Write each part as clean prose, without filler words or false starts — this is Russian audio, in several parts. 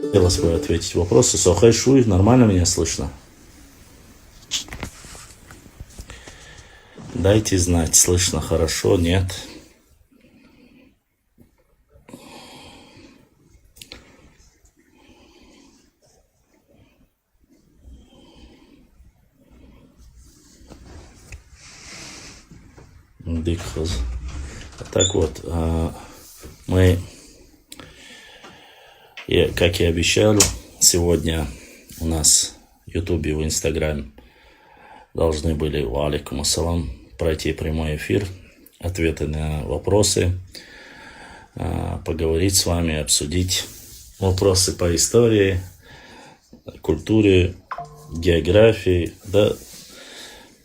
Хотелось бы ответить вопросы. Сохай Шуй, нормально меня слышно? Дайте знать, слышно хорошо, нет? Дикхоз. Так вот, мы, как и обещали, сегодня у нас в Ютубе, в Инстаграме должны были, алейкум ассалам, пройти прямой эфир, ответы на вопросы, поговорить с вами, обсудить вопросы по истории, культуре, географии, да,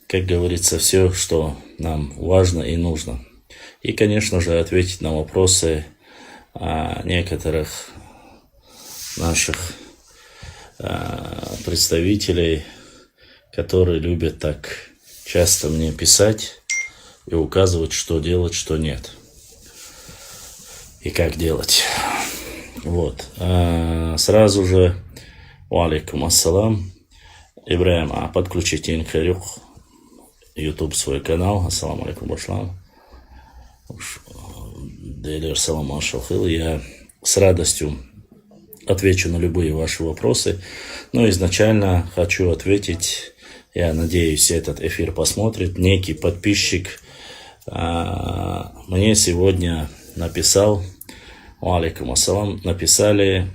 как говорится, все, что нам важно и нужно. И, конечно же, ответить на вопросы некоторых наших представителей, которые любят так часто мне писать и указывать, что делать, что нет. И как делать. Вот. Сразу же, алейкум ассалам, Ибрагимом, подключите инхарюх, YouTube свой канал, ассаламу алейкум Башлам. Я с радостью отвечу на любые ваши вопросы. Но изначально хочу ответить, я надеюсь, этот эфир посмотрит, некий подписчик мне сегодня написал, алейкум ассалам, написали,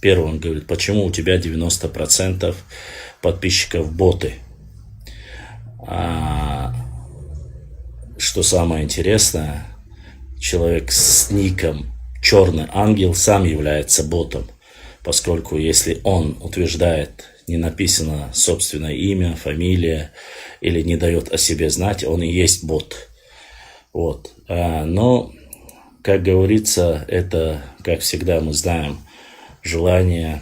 первый он говорит, почему у тебя 90% подписчиков боты? Что самое интересное, человек с ником «Черный ангел» сам является ботом, поскольку если он утверждает, не написано собственное имя, фамилия или не дает о себе знать, он и есть бот. Вот. Но, как говорится, это, как всегда мы знаем, желание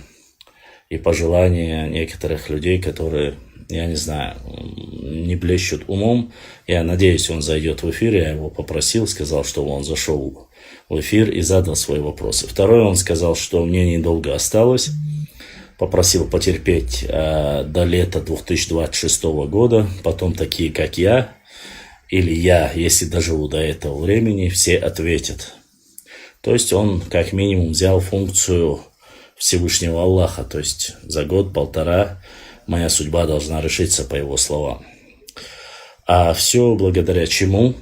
и пожелания некоторых людей, которые, я не знаю, не блещут умом. Я надеюсь, он зайдет в эфир. Я его попросил, сказал, что он зашел в эфир и задал свои вопросы. Второе, он сказал, что мне недолго осталось. Попросил потерпеть до лета 2026 года. Потом такие, как я, или я, если доживу до этого времени, все ответят. То есть он, как минимум, взял функцию Всевышнего Аллаха. То есть за год-полтора моя судьба должна решиться, по его словам. А все благодаря чему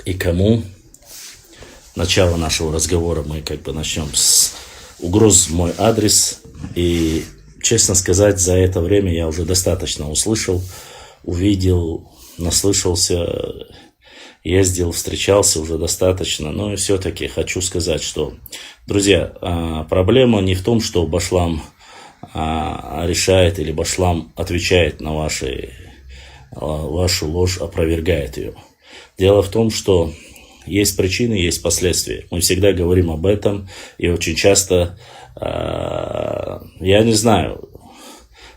и кому? Начало нашего разговора мы начнем с угроз в мой адрес. И, честно сказать, за это время я уже достаточно услышал, увидел, наслышался, ездил, встречался уже достаточно. Но и все-таки хочу сказать, что, друзья, проблема не в том, что Башлам решает или Башлам отвечает на вашу ложь, опровергает ее. Дело в том, что есть причины, есть последствия. Мы всегда говорим об этом, и очень часто, я не знаю,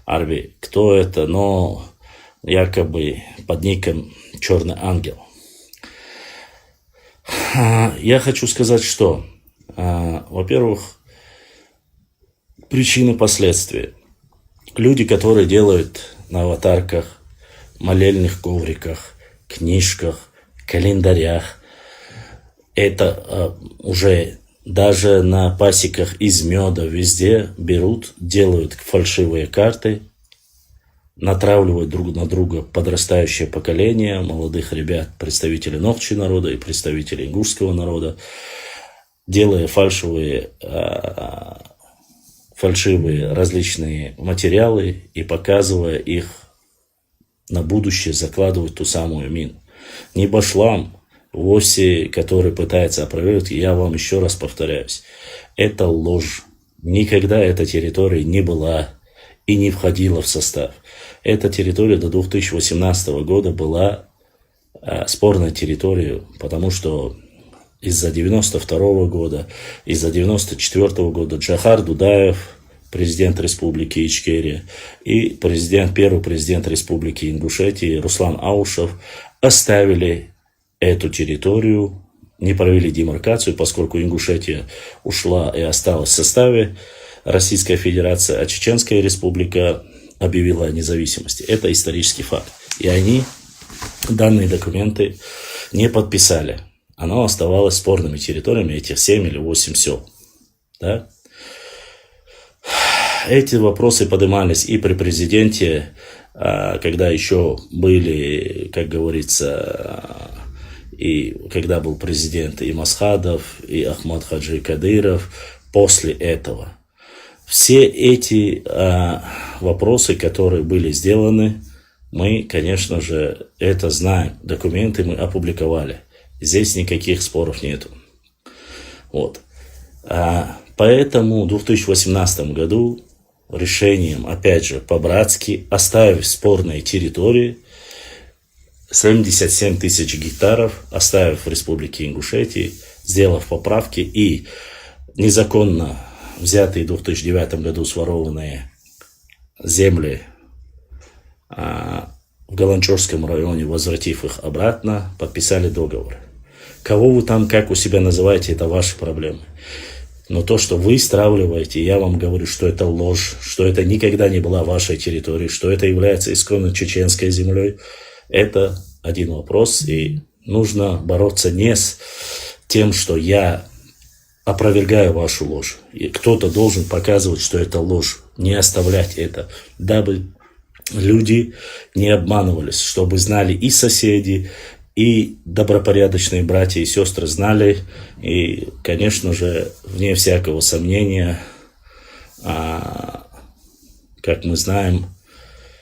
Арби, кто это, но якобы под ником «Черный ангел». Я хочу сказать, что, во-первых, причины, последствия. Люди, которые делают на аватарках, молельных ковриках, книжках, календарях, это уже даже на пасеках из меда везде берут, делают фальшивые карты, натравливают друг на друга подрастающее поколение молодых ребят, представителей Нохчи народа и представителей ингушского народа, делая фальшивые различные материалы и показывая их на будущее, закладывать ту самую мину. Не Башлам вовсе, который пытается опровергнуть, я вам еще раз повторяюсь, это ложь. Никогда эта территория не была и не входила в состав. Эта территория до 2018 года была спорной территорией, потому что из-за 92 года, из-за 94 года Джахар Дудаев, президент Республики Ичкерия, и первый президент Республики Ингушетии Руслан Аушев оставили эту территорию, не провели демаркацию, поскольку Ингушетия ушла и осталась в составе Российская Федерация, а Чеченская Республика объявила о независимости. Это исторический факт. И они данные документы не подписали. Оно оставалось спорными территориями, этих 7 или 8 сел. Да? Эти вопросы поднимались и при президенте, когда еще были, как говорится, и когда был президент и Масхадов, и Ахмад Хаджи Кадыров, после этого. Все эти вопросы, которые были сделаны, мы, конечно же, это знаем. Документы мы опубликовали. Здесь никаких споров нету. Вот. Поэтому в 2018 году решением, опять же, по-братски, оставив спорные территории, 77 тысяч гектаров, оставив в Республике Ингушетии, сделав поправки и незаконно взятые в 2009 году сворованные земли в Галанчорском районе, возвратив их обратно, подписали договор. Кого вы там, как у себя называете, это ваши проблемы. Но то, что вы стравливаете, я вам говорю, что это ложь, что это никогда не была вашей территорией, что это является исконно чеченской землей, это один вопрос. И нужно бороться не с тем, что я опровергаю вашу ложь. И кто-то должен показывать, что это ложь, не оставлять это, дабы люди не обманывались, чтобы знали и соседи, и добропорядочные братья и сестры знали. И, конечно же, вне всякого сомнения, как мы знаем,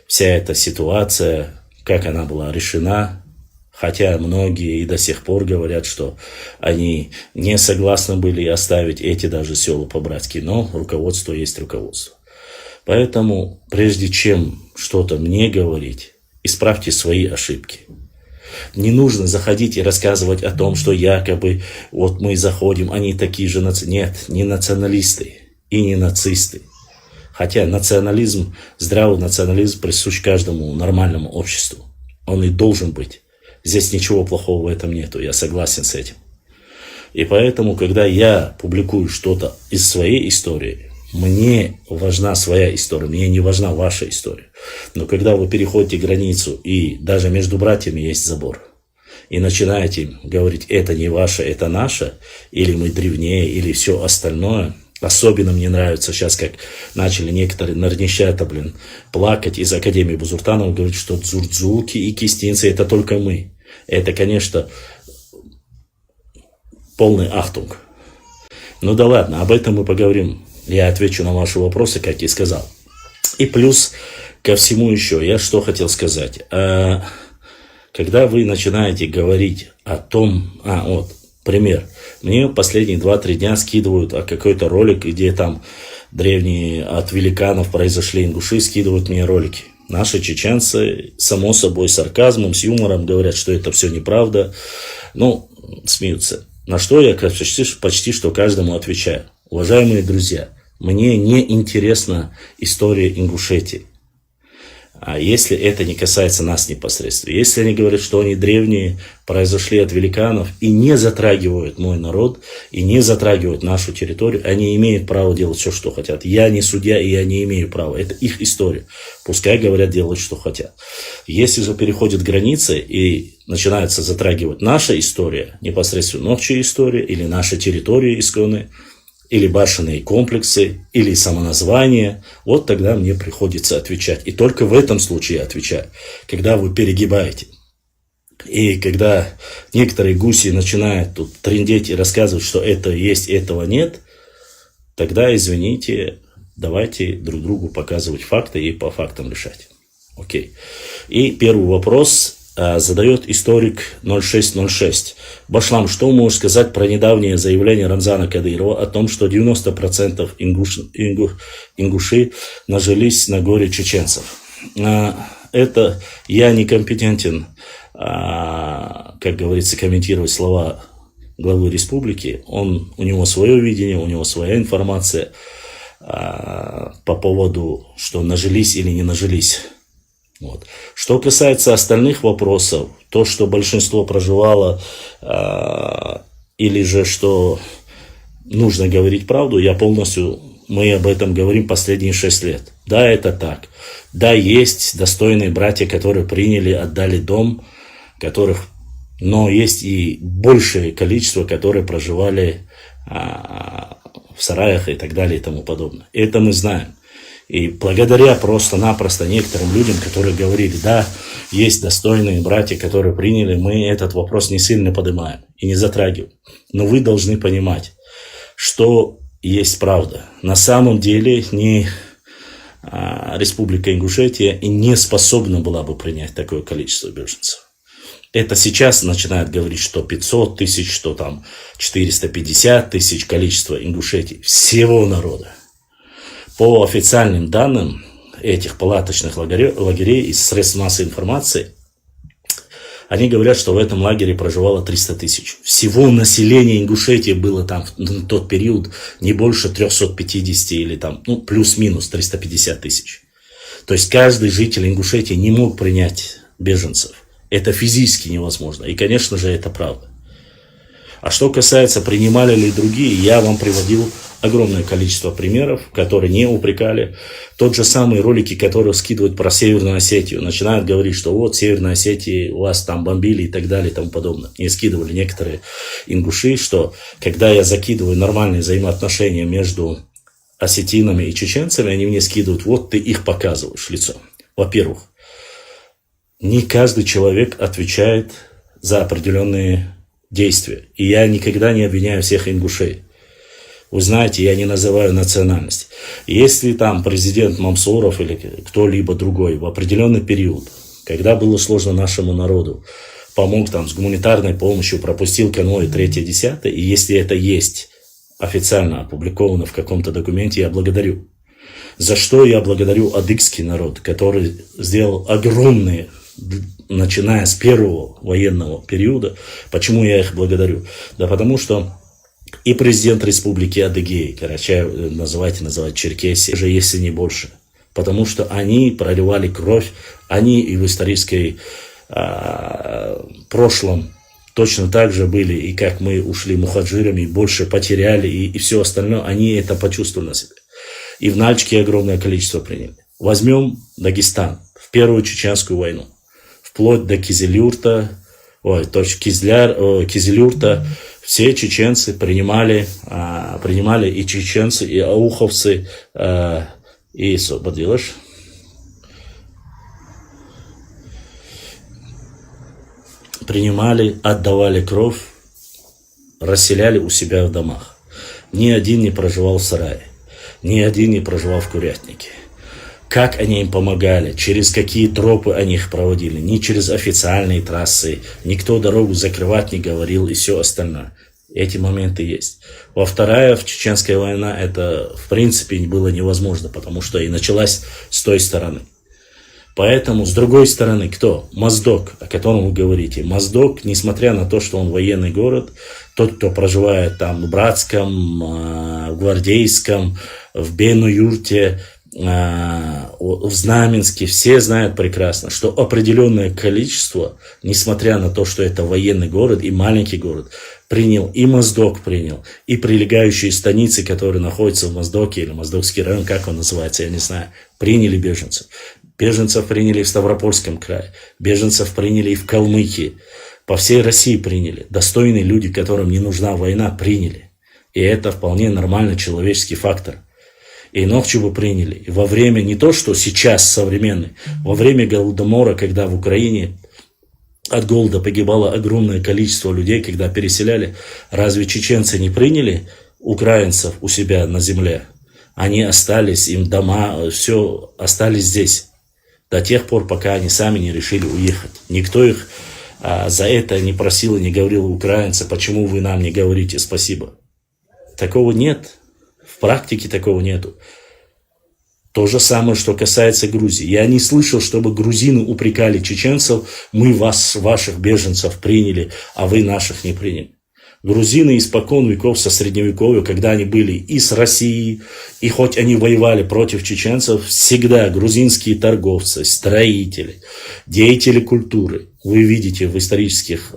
вся эта ситуация, как она была решена, хотя многие и до сих пор говорят, что они не согласны были оставить эти даже села по-братски, но руководство есть руководство. Поэтому, прежде чем что-то мне говорить, исправьте свои ошибки. Не нужно заходить и рассказывать о том, что якобы вот мы заходим, они такие же Нет, не националисты и не нацисты. Хотя национализм, здравый национализм присущ каждому нормальному обществу. Он и должен быть. Здесь ничего плохого в этом нету, я согласен с этим. И поэтому, когда я публикую что-то из своей истории, мне важна своя история, мне не важна ваша история. Но когда вы переходите границу, и даже между братьями есть забор, и начинаете говорить, это не ваше, это наше, или мы древнее, или все остальное, особенно мне нравится сейчас, как начали некоторые нарнищата, плакать из Академии Бузуртанова, говорить, что Дзурдзуки и Кистинцы это только мы. Это, конечно, полный ахтунг. Ну да ладно, об этом мы поговорим. Я отвечу на ваши вопросы, как я и сказал. И плюс ко всему еще, я что хотел сказать. Когда вы начинаете говорить о том... вот, пример. Мне последние 2-3 дня скидывают какой-то ролик, где там древние от великанов произошли ингуши, скидывают мне ролики. Наши чеченцы, само собой, с сарказмом, с юмором говорят, что это все неправда. Ну, смеются. На что я почти что каждому отвечаю. Уважаемые друзья, мне не интересна история Ингушетии. А если это не касается нас непосредственно, если они говорят, что они древние, произошли от великанов и не затрагивают мой народ, и не затрагивают нашу территорию, они имеют право делать все, что хотят. Я не судья, и я не имею права. Это их история. Пускай говорят, делать, что хотят. Если же переходят границы и начинается затрагивать наша история, непосредственно Нохчи история, или наша территория исконная, или башенные комплексы, или самоназвание, вот тогда мне приходится отвечать. И только в этом случае я отвечаю, когда вы перегибаете. И когда некоторые гуси начинают тут трындеть и рассказывать, что это есть, этого нет, тогда, извините, давайте друг другу показывать факты и по фактам решать. Окей. И первый вопрос задает историк 0606. Башлам, что можешь сказать про недавнее заявление Рамзана Кадырова о том, что 90% ингуши нажились на горе чеченцев? Это я некомпетентен, как говорится, комментировать слова главы республики. У него свое видение, у него своя информация по поводу, что нажились или не нажились. Вот. Что касается остальных вопросов, то, что большинство проживало, или же, что нужно говорить правду, я полностью мы об этом говорим последние 6 лет. Да, это так. Да, есть достойные братья, которые приняли, отдали дом, но есть и большее количество, которые проживали в сараях и так далее и тому подобное. Это мы знаем. И благодаря просто-напросто некоторым людям, которые говорили, да, есть достойные братья, которые приняли, мы этот вопрос не сильно поднимаем и не затрагиваем. Но вы должны понимать, что есть правда. На самом деле Республика Ингушетия и не способна была бы принять такое количество беженцев. Это сейчас начинают говорить, что 500 тысяч, что там 450 тысяч количество Ингушетии, всего народа. По официальным данным этих палаточных лагерей из средств массовой информации, они говорят, что в этом лагере проживало 300 тысяч. Всего населения Ингушетии было там в тот период не больше 350 или там, плюс-минус 350 тысяч. То есть каждый житель Ингушетии не мог принять беженцев. Это физически невозможно. И, конечно же, это правда. А что касается, принимали ли другие, я вам приводил огромное количество примеров, которые не упрекали. Тот же самый ролики, которые скидывают про Северную Осетию, начинают говорить, что вот Северная Осетия, у вас там бомбили и так далее и тому подобное. Не скидывали некоторые ингуши, что когда я закидываю нормальные взаимоотношения между осетинами и чеченцами, они мне скидывают, вот ты их показываешь лицо. Во-первых, не каждый человек отвечает за определенные действия. И я никогда не обвиняю всех ингушей. Вы знаете, я не называю национальность. Если там президент Мамсуров или кто-либо другой в определенный период, когда было сложно нашему народу, помог там с гуманитарной помощью, пропустил конвой 3-10, и если это есть официально опубликовано в каком-то документе, я благодарю. За что я благодарю адыгский народ, который сделал огромные, начиная с первого военного периода. Почему я их благодарю? Да потому что и президент республики Адыгеи, Карачаев, называть Черкесии, уже если не больше. Потому что они проливали кровь, они и в исторической прошлом точно так же были, и как мы ушли мухаджирами, больше потеряли, и все остальное, они это почувствовали на себе. И в Нальчике огромное количество приняли. Возьмем Дагестан, в Первую Чеченскую войну, вплоть до Кизилюрта, Кизилюрта, все чеченцы принимали и чеченцы, и ауховцы, и что делаешь? Принимали, отдавали кровь, расселяли у себя в домах. Ни один не проживал в сарае, ни один не проживал в курятнике. Как они им помогали, через какие тропы они их проводили, ни через официальные трассы, никто дорогу закрывать не говорил и все остальное. Эти моменты есть. Во-вторых, Чеченская война, это в принципе было невозможно, потому что и началась с той стороны. Поэтому, с другой стороны, кто? Моздок, о котором вы говорите. Моздок, несмотря на то, что он военный город, тот, кто проживает там в Братском, в Гвардейском, в Бену-Юрте, в Знаменске, все знают прекрасно, что определенное количество, несмотря на то, что это военный город и маленький город, принял и Моздок принял, и прилегающие станицы, которые находятся в Моздоке, или Моздокский район, как он называется, я не знаю, приняли беженцев. Беженцев приняли в Ставропольском крае, беженцев приняли и в Калмыкии, по всей России приняли. Достойные люди, которым не нужна война, приняли. И это вполне нормальный человеческий фактор. И Нохчи бы приняли. И во время, не то что сейчас современный, во время Голодомора, когда в Украине от голода погибало огромное количество людей, когда переселяли, разве чеченцы не приняли украинцев у себя на земле? Они остались, им дома, все остались здесь. До тех пор, пока они сами не решили уехать. Никто их за это не просил и не говорил: украинцы, почему вы нам не говорите спасибо? Такого нет. В практике такого нету. То же самое, что касается Грузии. Я не слышал, чтобы грузины упрекали чеченцев: мы ваших беженцев приняли, а вы наших не приняли. Грузины испокон веков, со средневековья, когда они были и с Россией, и хоть они воевали против чеченцев, всегда грузинские торговцы, строители, деятели культуры, вы видите в исторических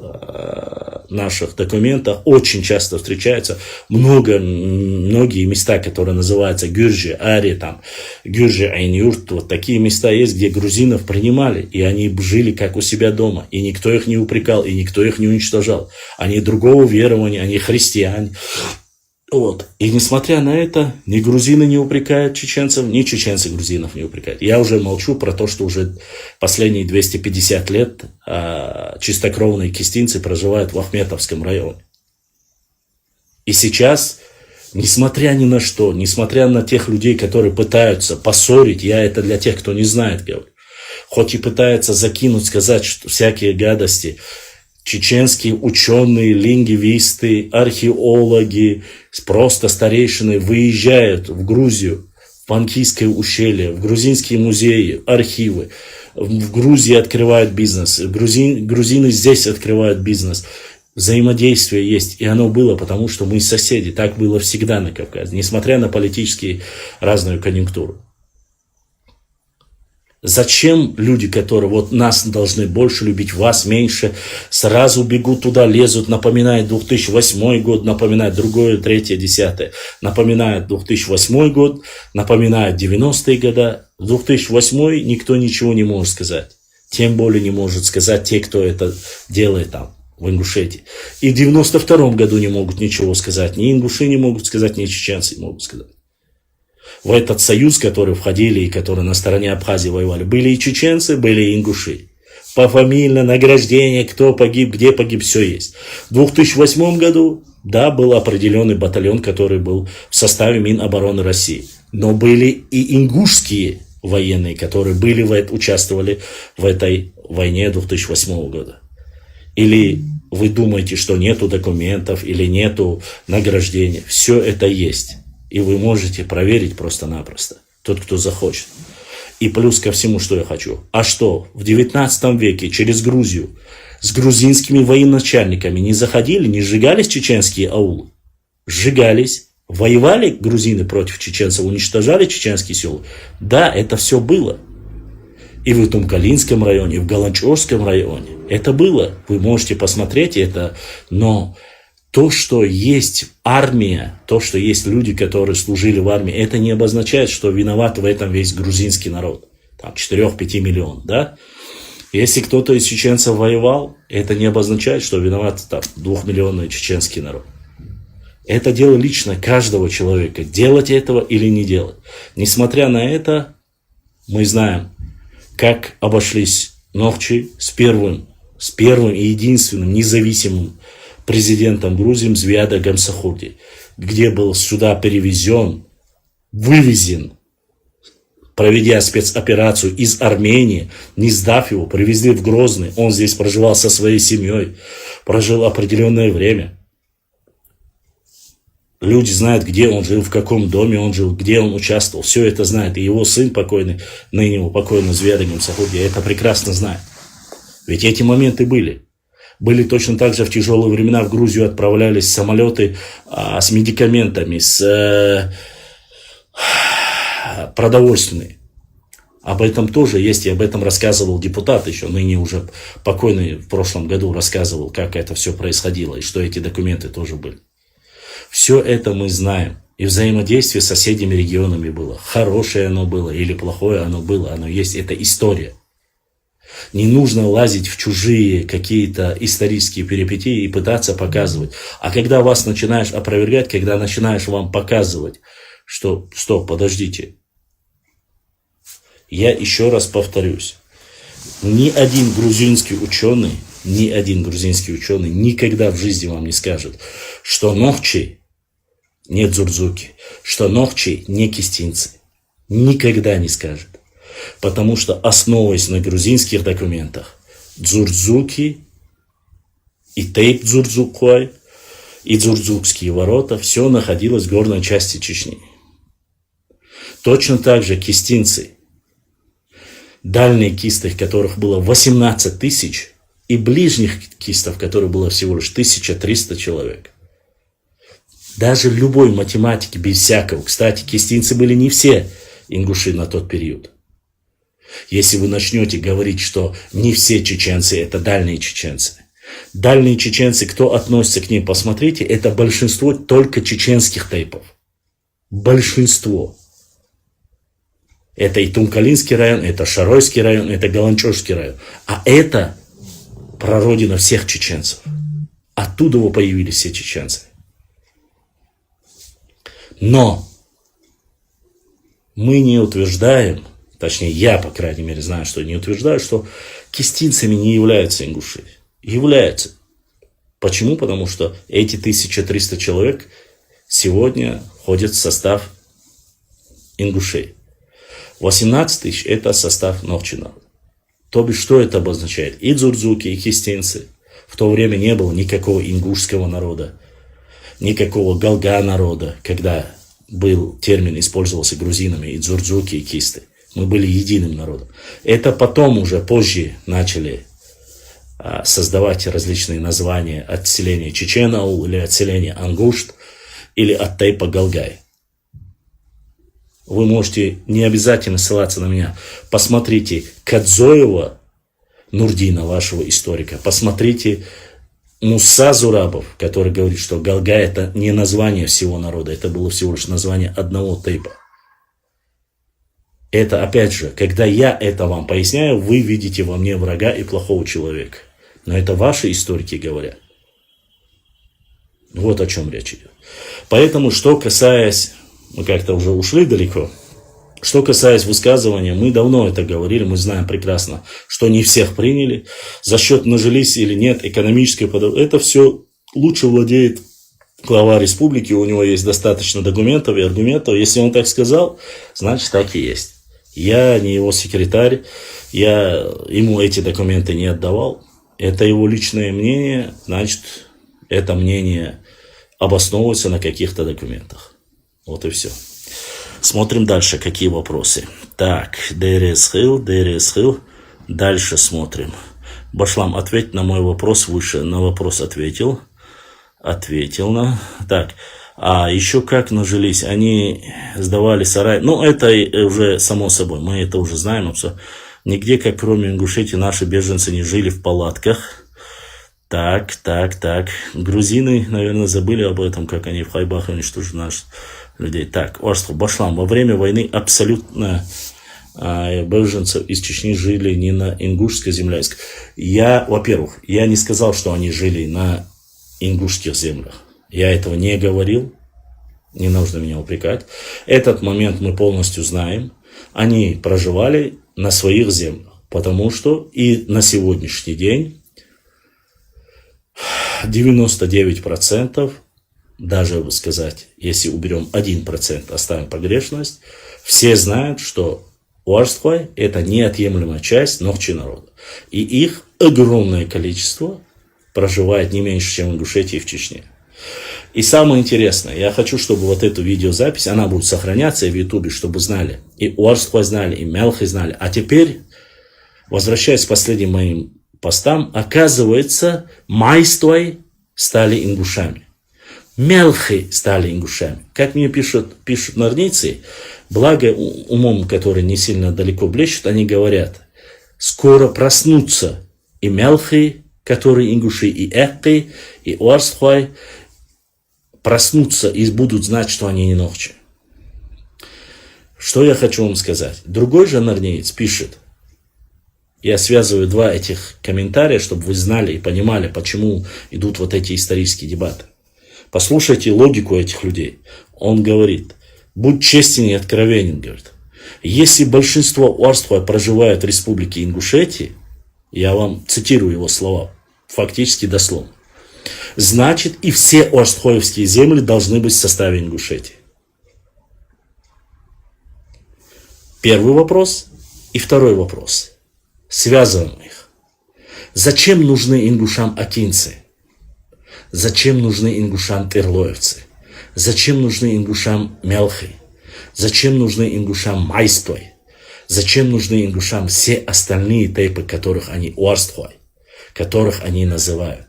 наших документах, очень часто встречаются многие места, которые называются Гюрджи, Ари, там, Гюрджи, Айнюрт, вот такие места есть, где грузинов принимали, и они жили как у себя дома, и никто их не упрекал, и никто их не уничтожал. Они другого верования, они христиане. Вот. И несмотря на это, ни грузины не упрекают чеченцев, ни чеченцы грузинов не упрекают. Я уже молчу про то, что уже последние 250 лет чистокровные кистинцы проживают в Ахметовском районе. И сейчас, несмотря ни на что, несмотря на тех людей, которые пытаются поссорить, я это для тех, кто не знает, говорю, хоть и пытаются закинуть, сказать, что всякие гадости, чеченские ученые, лингвисты, археологи, просто старейшины выезжают в Грузию, в Панкийское ущелье, в грузинские музеи, архивы. В Грузии открывают бизнес, грузины здесь открывают бизнес. Взаимодействие есть, и оно было, потому что мы соседи. Так было всегда на Кавказе, несмотря на политические разную конъюнктуру. Зачем люди, которые вот нас должны больше любить, вас меньше, сразу бегут туда, лезут, напоминают 2008 год, напоминают другое, третье, десятое, напоминают 2008 год, напоминают 90-е годы. В 2008 никто ничего не может сказать. Тем более не может сказать те, кто это делает там, в Ингушетии. И в 92 году не могут ничего сказать. Ни ингуши не могут сказать, ни чеченцы не могут сказать. В этот союз, который входили и которые на стороне Абхазии воевали, были и чеченцы, были и ингуши. Пофамильно, награждение, кто погиб, где погиб, все есть. В 2008 году, да, был определенный батальон, который был в составе Минобороны России. Но были и ингушские военные, которые участвовали в этой войне 2008 года. Или вы думаете, что нету документов, или нету награждения. Все это есть. И вы можете проверить просто-напросто, тот, кто захочет. И плюс ко всему, что я хочу. А что, в 19 веке через Грузию с грузинскими военачальниками не заходили, не сжигались чеченские аулы? Сжигались. Воевали грузины против чеченцев, уничтожали чеченские села? Да, это все было. И в Тумкалинском районе, и в Галанчорском районе. Это было. Вы можете посмотреть это, но... То, что есть армия, то, что есть люди, которые служили в армии, это не обозначает, что виноват в этом весь грузинский народ. Там 4-5 миллионов, да? Если кто-то из чеченцев воевал, это не обозначает, что виноват там 2-миллионный чеченский народ. Это дело лично каждого человека. Делать этого или не делать. Несмотря на это, мы знаем, как обошлись Нохчи с первым и единственным независимым президентом Грузии Звияда Гамсахурди, где был сюда перевезен, вывезен, проведя спецоперацию из Армении, не сдав его, привезли в Грозный. Он здесь проживал со своей семьей, прожил определенное время. Люди знают, где он жил, в каком доме он жил, где он участвовал. Все это знает. И его сын покойный, ныне его покойный Звияда Гамсахурди, это прекрасно знает. Ведь эти моменты были. Были точно так же в тяжелые времена в Грузию отправлялись самолеты с медикаментами, с продовольственными. Об этом тоже есть, и об этом рассказывал депутат еще, ныне уже покойный в прошлом году рассказывал, как это все происходило, и что эти документы тоже были. Все это мы знаем. И взаимодействие с соседними регионами было. Хорошее оно было или плохое оно было, оно есть. Это история. Не нужно лазить в чужие какие-то исторические перипетии и пытаться показывать. А когда вас начинаешь опровергать, когда начинаешь вам показывать, что, стоп, подождите. Я еще раз повторюсь. Ни один грузинский ученый никогда в жизни вам не скажет, что Нохчи не Дзурдзуки, что Нохчи не Кистинцы. Никогда не скажет. Потому что, основываясь на грузинских документах, Дзурдзуки и Тейп Дзурдзукой и Дзурдзукские ворота, все находилось в горной части Чечни. Точно так же кистинцы, дальние кисты, которых было 18 тысяч, и ближних кистов, которых было всего лишь 1300 человек. Даже любой математики без всякого, кстати, кистинцы были не все ингуши на тот период. Если вы начнете говорить, что не все чеченцы – это дальние чеченцы. Дальние чеченцы, кто относится к ним, посмотрите, это большинство только чеченских тейпов. Большинство. Это и Тункалинский район, это Шаройский район, это Галанчожский район. А это прародина всех чеченцев. Оттуда появились все чеченцы. Но мы не утверждаем, точнее я, по крайней мере, знаю, что не утверждаю, что кистинцами не являются ингуши. Являются. Почему? Потому что эти 1300 человек сегодня входят в состав ингушей. 18 тысяч – это состав Нохчи народа. То бишь, что это обозначает? И Дзурдзуки, и Кистинцы. В то время не было никакого ингушского народа, никакого галга народа, когда был термин, использовался грузинами, и Дзурдзуки, и Кисты. Мы были единым народом. Это потом уже позже начали создавать различные названия от селения Чеченау, или от селения Ангушт, или от тейпа Галгай. Вы можете не обязательно ссылаться на меня. Посмотрите Кадзоева Нурдина, вашего историка. Посмотрите Муса Зурабов, который говорит, что Галгай это не название всего народа. Это было всего лишь название одного тейпа. Это, опять же, когда я это вам поясняю, вы видите во мне врага и плохого человека. Но это ваши историки говорят. Вот о чем речь идет. Поэтому, что касаясь... Мы как-то уже ушли далеко. Что касаясь высказывания, мы давно это говорили, мы знаем прекрасно, что не всех приняли. За счет нажились или нет, экономической поддержки. Это все лучше владеет глава республики, у него есть достаточно документов и аргументов. Если он так сказал, значит так и есть. Я не его секретарь, я ему эти документы не отдавал. Это его личное мнение, значит, это мнение обосновывается на каких-то документах. Вот и все. Смотрим дальше, какие вопросы. Так, Дересхил. Дальше смотрим. Башлам, ответь на мой вопрос выше. На вопрос ответил. Ответил. Так, а еще как нажились? Они сдавали сарай. Ну, это уже само собой. Мы это уже знаем. Нигде, как кроме Ингушетии, наши беженцы не жили в палатках. Так. Грузины, наверное, забыли об этом, как они в Хайбах уничтожили наших людей. Так, Орстхой, Башлам. Во время войны абсолютно беженцев из Чечни жили не на ингушской земле. Во-первых, я не сказал, что они жили на ингушских землях. Я этого не говорил. Не нужно меня упрекать. Этот момент мы полностью знаем. Они проживали на своих землях. Потому что и на сегодняшний день 99%, даже сказать, если уберем 1%, оставим погрешность, все знают, что Орстхой – это неотъемлемая часть Нохчи народа. И их огромное количество проживает не меньше, чем в Ингушетии и в Чечне. И самое интересное, я хочу, чтобы вот эту видеозапись, она будет сохраняться и в Ютубе, чтобы знали. И Орстхой знали, и Мялхи знали. А теперь, возвращаясь к последним моим постам, оказывается, майстой стали ингушами. Мялхи стали ингушами. Как мне пишут норнийцы, благо умом, который не сильно далеко блещут, они говорят, скоро проснутся и Мялхи, которые ингуши, и Экки, и Орстхой, проснутся и будут знать, что они не нохчи. Что я хочу вам сказать? Другой же норнеец пишет, я связываю два этих комментария, чтобы вы знали и понимали, почему идут вот эти исторические дебаты. Послушайте логику этих людей. Он говорит, будь честен и откровенен, говорит. Если большинство Орстхой проживает в республике Ингушетии, я вам цитирую его слова, фактически дословно, значит и все орстхоевские земли должны быть в составе Ингушетии. Первый вопрос и второй вопрос. Связываем их. Зачем нужны ингушам акинцы? Зачем нужны ингушам терлоевцы? Зачем нужны ингушам Мялхи? Зачем нужны ингушам майстой? Зачем нужны ингушам все остальные тейпы, которых они Орстхой, которых они называют?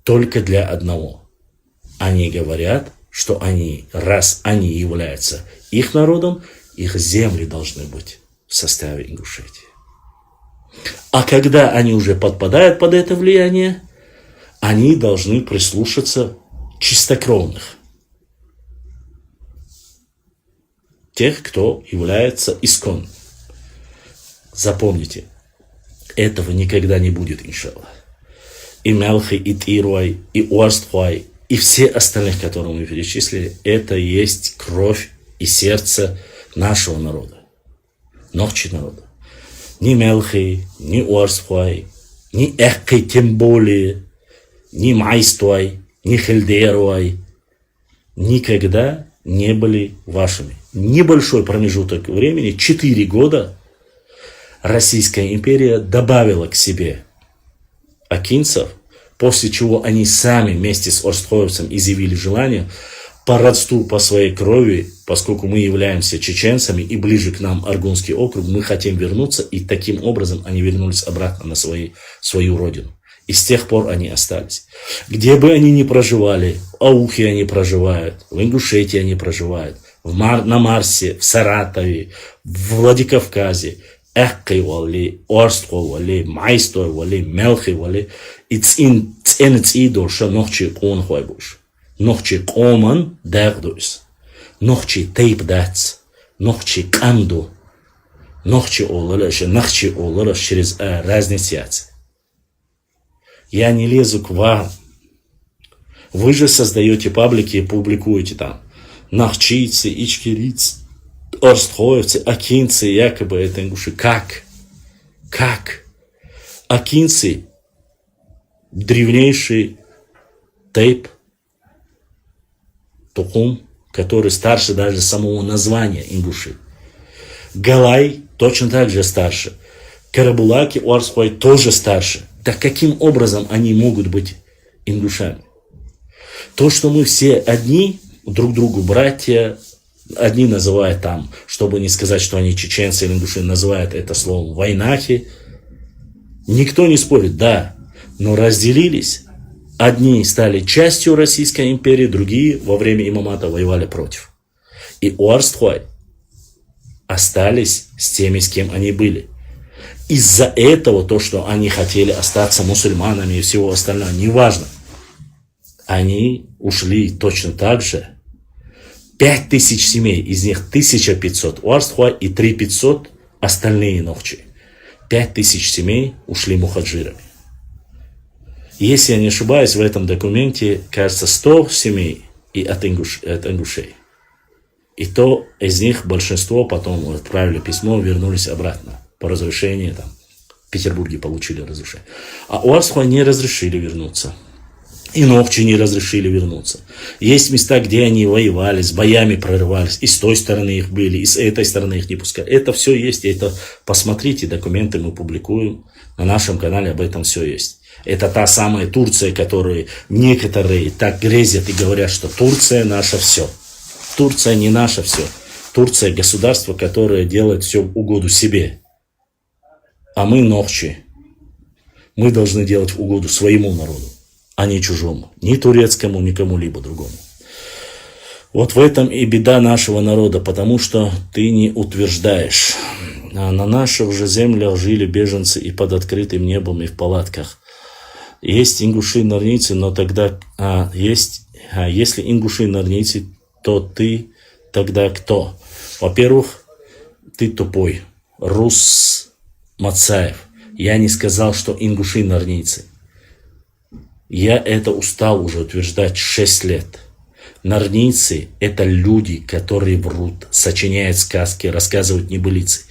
Только для одного. Они говорят, что они, раз они являются их народом, их земли должны быть в составе Ингушетии. А когда они уже подпадают под это влияние, они должны прислушаться чистокровных. Тех, кто является исконным. Запомните, этого никогда не будет, иншаллах. И Мялхи, и Тируай, и Орстхой, и все остальных, которые мы перечислили, это есть кровь и сердце нашего народа. Нохчи народа. Ни Мялхи, ни Орстхой, ни Эхкой тем более, ни Майстой, ни Хельдеруай никогда не были вашими. Небольшой промежуток времени, 4 года, Российская империя добавила к себе акинцев, после чего они сами вместе с орстхоевцем изъявили желание по родству, по своей крови, поскольку мы являемся чеченцами и ближе к нам Аргунский округ, мы хотим вернуться, и таким образом они вернулись обратно на свою родину. И с тех пор они остались. Где бы они ни проживали, в Аухе они проживают, в Ингушетии они проживают, на Марсе, в Саратове, в Владикавказе, Эхкой вали, Орстхой вали, Майстой вали, Мялхи вали, и ценец доша Нохчи Къам буш. Нохчи Къаман дэгдуйс. Нохчи тейпдац. Нохчи Къамду. Нохчи олалаш, Нохчи олалаш через разница. Я не лезу к вам. Вы же создаете паблики и публикуете там. Нохчийцы, ичкерийцы, орстхоевцы, акинцы, якобы это ингуши. Как? Акинцы – древнейший тейп, тухум, который старше даже самого названия ингуши. Галай точно так же старше. Карабулаки, Орстхой тоже старше. Так каким образом они могут быть ингушами? То, что мы все одни, друг другу братья, одни называют там, чтобы не сказать, что они чеченцы или ингуши, называют это словом войнахи. Никто не спорит, да, но разделились. Одни стали частью Российской империи, другие во время имамата воевали против. И Орстхой остались с теми, с кем они были. Из-за этого то, что они хотели остаться мусульманами и всего остального, неважно. Они ушли точно так же. 5000 семей, из них 1500 Орстхой и 3500 остальные нохчи. 5000 семей ушли мухаджирами. Если я не ошибаюсь, в этом документе, кажется, 100 семей и от ингушей. И то из них большинство потом отправили письмо, вернулись обратно. По разрешению, там, в Петербурге получили разрешение. А Орстхой не разрешили вернуться. И Нохчи не разрешили вернуться. Есть места, где они воевали, с боями прорывались. И с той стороны их были, и с этой стороны их не пускали. Это все есть. Это посмотрите, документы мы публикуем. На нашем канале об этом все есть. Это та самая Турция, которую некоторые так грезят и говорят, что Турция наше все. Турция не наше все. Турция государство, которое делает все в угоду себе. А мы нохчи. Мы должны делать в угоду своему народу, а не чужому. Ни турецкому, ни кому-либо другому. Вот в этом и беда нашего народа, потому что ты не утверждаешь. А на наших же землях жили беженцы и под открытым небом, и в палатках. Есть ингуши и норнийцы, но тогда если ингуши и норнийцы, то ты тогда кто? Во-первых, ты тупой. Рус Мацаев. Я не сказал, что ингуши и норнийцы. Я это устал уже утверждать 6 лет. Норнийцы – это люди, которые врут, сочиняют сказки, рассказывают небылицы.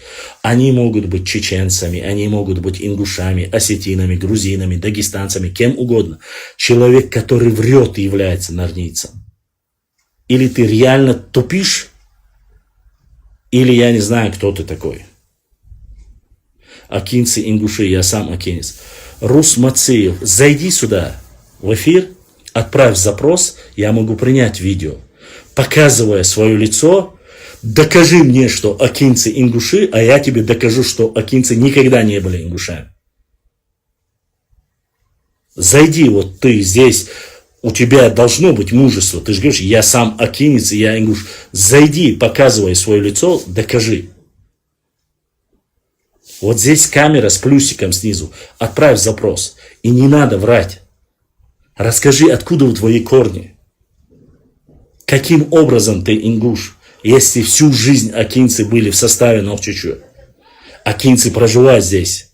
Они могут быть чеченцами, они могут быть ингушами, осетинами, грузинами, дагестанцами, кем угодно. Человек, который врет, является норнийцем. Или ты реально тупишь, или я не знаю, кто ты такой. Акинцы, ингуши, я сам акинец. Рус Мацеев, зайди сюда в эфир, отправь запрос, я могу принять видео, показывая свое лицо, докажи мне, что акинцы ингуши, а я тебе докажу, что акинцы никогда не были ингушами. Зайди, вот ты здесь, у тебя должно быть мужество, ты же говоришь, я сам акинец, я ингуш. Зайди, показывай свое лицо, докажи. Вот здесь камера с плюсиком снизу. Отправь запрос. И не надо врать. Расскажи, откуда твои корни. Каким образом ты ингуш, если всю жизнь акинцы были в составе Нохчийчьо? Акинцы проживают здесь.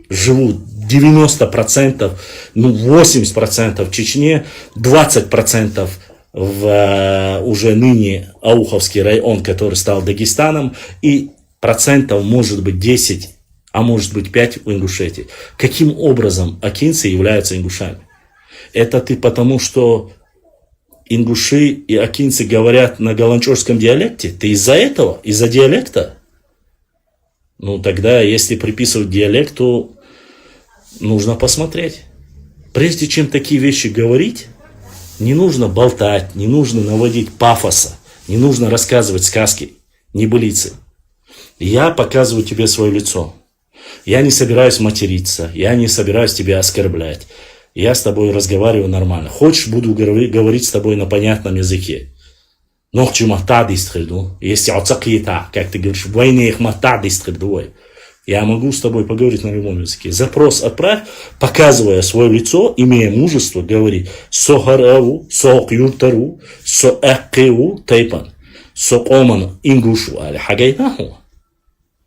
Живут 90%, 80% в Чечне, 20% в уже ныне Ауховский район, который стал Дагестаном, и процентов может быть 10, а может быть 5 в Ингушетии. Каким образом акинцы являются ингушами? Это ты потому, что ингуши и акинцы говорят на голанчорском диалекте? Ты из-за этого? Из-за диалекта? Ну тогда, если приписывать диалекту, нужно посмотреть. Прежде чем такие вещи говорить, не нужно болтать, не нужно наводить пафоса, не нужно рассказывать сказки, небылицы. Я показываю тебе свое лицо. Я не собираюсь материться, я не собираюсь тебя оскорблять. Я с тобой разговариваю нормально. Хочешь, буду говорить с тобой на понятном языке. Нохчи махтад истхриду. Если отцакита, как ты говоришь, войне их махтад истхриду. Я могу с тобой поговорить на любом языке. Запрос отправь, показывая свое лицо, имея мужество, говори сохараву, сохюртару, соэккеу тайпан, сооман ингушу али хагайнаху.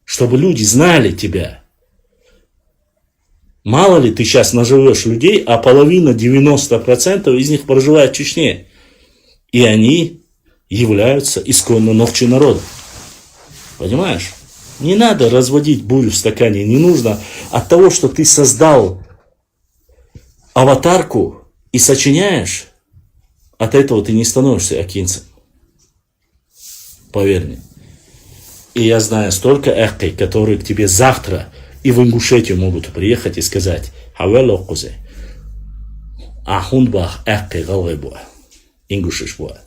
Чтобы люди знали тебя. Мало ли ты сейчас наживешь людей, а половина, 90% из них проживает в Чечне. И они являются исконно нохчи народом. Понимаешь? Не надо разводить бурю в стакане. Не нужно от того, что ты создал аватарку и сочиняешь, от этого ты не становишься акинцем. Поверь мне. И я знаю столько эхкой, которые к тебе завтра и в Ингушетию могут приехать и сказать: «Хавелокузе, ахунбах эхкой галвебуа, ингушишбуа».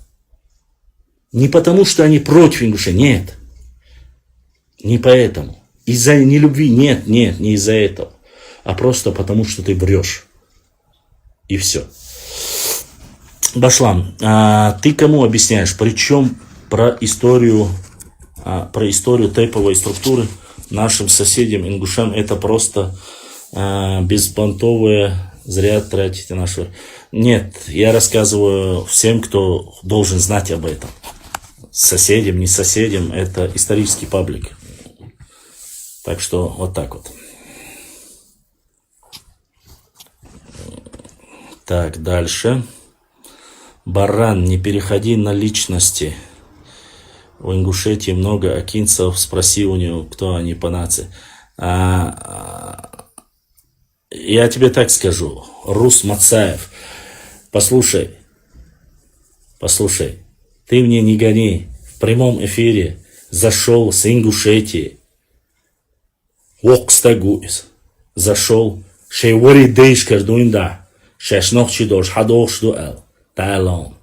Не потому, что они против ингуша, нет. Не поэтому. Из-за нелюбви, нет, не из-за этого. А просто потому, что ты врешь. И все. Башлам, ты кому объясняешь? Причем про историю тейповой структуры нашим соседям, ингушам, это просто беспонтовое, зря тратите наше. Нет, я рассказываю всем, кто должен знать об этом. Соседям, не соседям, это исторический паблик. Так что вот так вот. Так, дальше. Баран, не переходи на личности. В Ингушетии много акинцев. Спроси у него, кто они по нации. Я тебе так скажу. Рус Мацаев. Послушай. Ты мне не гони. В прямом эфире зашел с Ингушетии. Окстагуис. Зашел. Шейвори дейш кардуинда. Шешнохчи дош хадош дуэл. Тайлон.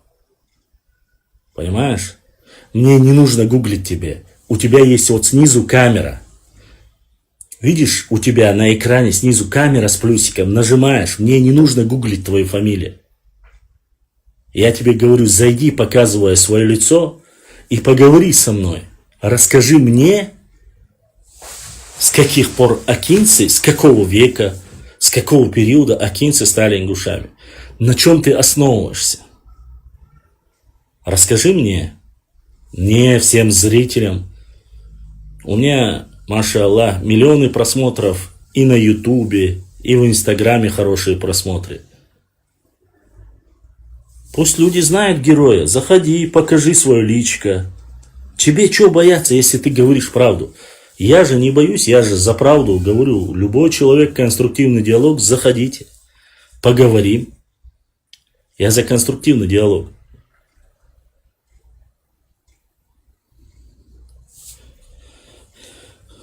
Понимаешь? Мне не нужно гуглить тебе. У тебя есть вот снизу камера. Видишь, у тебя на экране снизу камера с плюсиком. Нажимаешь. Мне не нужно гуглить твою фамилию. Я тебе говорю, зайди, показывая свое лицо, и поговори со мной. Расскажи мне, с каких пор акинцы, с какого века, с какого периода акинцы стали ингушами. На чем ты основываешься? Расскажи мне, всем зрителям. У меня, маша Аллах, миллионы просмотров и на Ютубе, и в Инстаграме хорошие просмотры. Пусть люди знают героя. Заходи, покажи свое личико. Тебе что бояться, если ты говоришь правду? Я же не боюсь, я же за правду говорю. Любой человек, конструктивный диалог, заходите. Поговорим. Я за конструктивный диалог.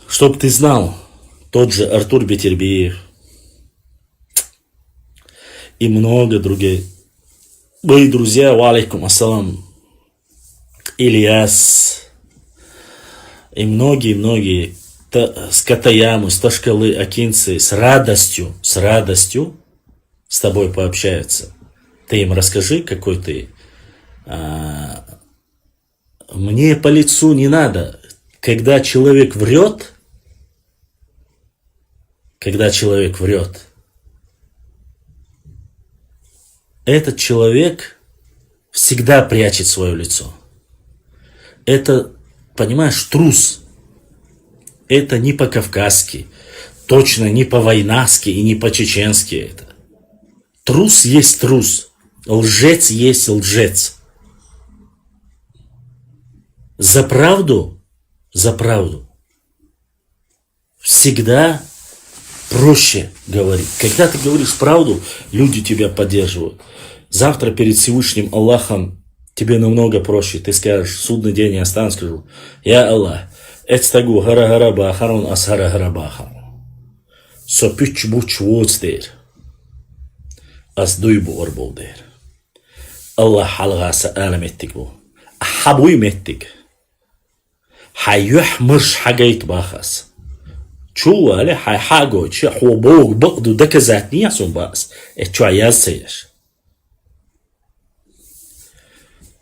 Чтоб ты знал, тот же Артур Бетербиев и много других. Мои друзья, валейкум ассалам, Ильяс и многие с Катаямы, с Ташкалы, акинцы с радостью с тобой пообщаются. Ты им расскажи, какой ты. Мне по лицу не надо. когда человек врет, этот человек всегда прячет свое лицо. Это, понимаешь, трус. Это не по-кавказски, точно не по-войнаски и не по-чеченски это. Трус есть трус, лжец есть лжец. За правду всегда проще говорить. Когда ты говоришь правду, люди тебя поддерживают. Завтра перед Всевышним Аллахом тебе намного проще. Ты скажешь, судный день я стану, скажу, я Аллах, эцтагу гара-гара бахарун асхара гара бахар. Сопюч буч вуцдер. Аздуйбу орболдер. Аллах халгаса аламеттик бу. Ахабуй меттик. Хайюх мырш хагайт бахас. Чу али хай хаго, че хобог богду доказать не ясун бас. Чу аяз сееш.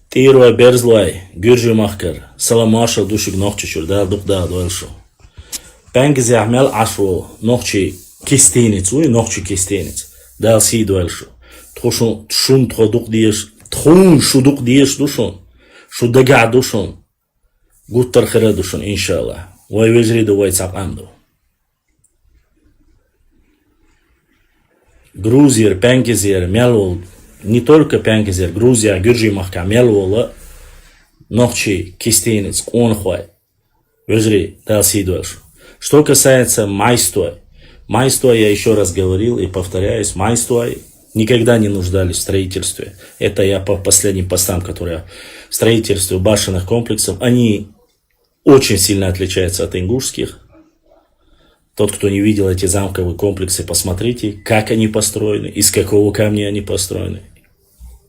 Тируа берзлай, гюржи махкар, саламаша душик Нохчийчьо, да дукда дуэлшо. Пенгизи ахмел ашо, Нохчи Кистинец, уй Нохчи Кистинец, дал си дуэлшо. Тхушун шун тходук диеш, тхун шудук диеш душун, шудага душун. Гуттар хера душун, иншаллах. Вай вежриду, вай цапамду. Грузия, Пенгизер, Мялвол, не только Пенгизер, Грузия, Гюржи Махка, Мялвола, Нохчи, Кистинец, Орстхой, Вежри, Далсидуэш. Что касается майстой, я еще раз говорил и повторяюсь, майстой никогда не нуждались в строительстве. Это я по последним постам, которые в строительстве башенных комплексов, они очень сильно отличаются от ингушских. Тот, кто не видел эти замковые комплексы, посмотрите, как они построены, из какого камня они построены,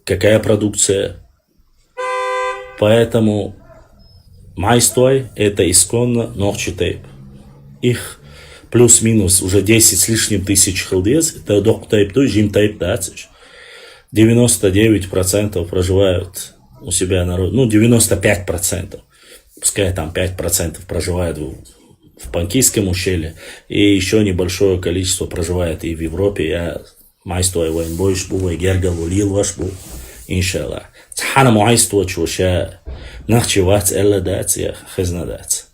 какая продукция. Поэтому майстой это исконно Нохчи Тейп. Их плюс-минус уже 10 с лишним тысяч халдез. Это док тейп, то жим тейп, да, 99% проживают у себя народ, ну 95%. Пускай там 5% проживают в Панкийском ущелье, и еще небольшое количество проживает и в Европе. Я майстой воин бойш бу, и гергал улил ваш бу, иншаллах. Цхана майстой чуша, нахчевать элла дать, я хезна дать.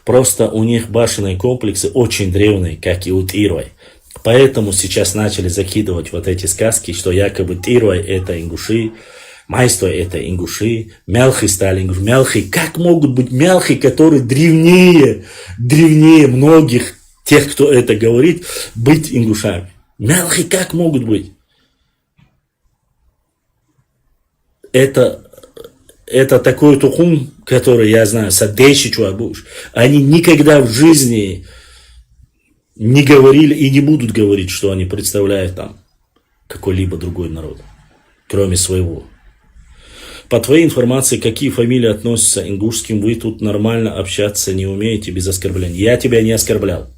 Просто у них башенные комплексы очень древние, как и у Тирой. Поэтому сейчас начали закидывать вот эти сказки, что якобы Тирой это ингуши, майстой это ингуши, Мялхи стали ингуши. Мялхи, как могут быть Мялхи, которые древнее многих тех, кто это говорит, быть ингушами? Мялхи как могут быть? Это такой тухум, который, я знаю, садейши чуабуш. Они никогда в жизни не говорили и не будут говорить, что они представляют там какой-либо другой народ, кроме своего. По твоей информации, какие фамилии относятся к ингушским, вы тут нормально общаться не умеете без оскорбления. Я тебя не оскорблял.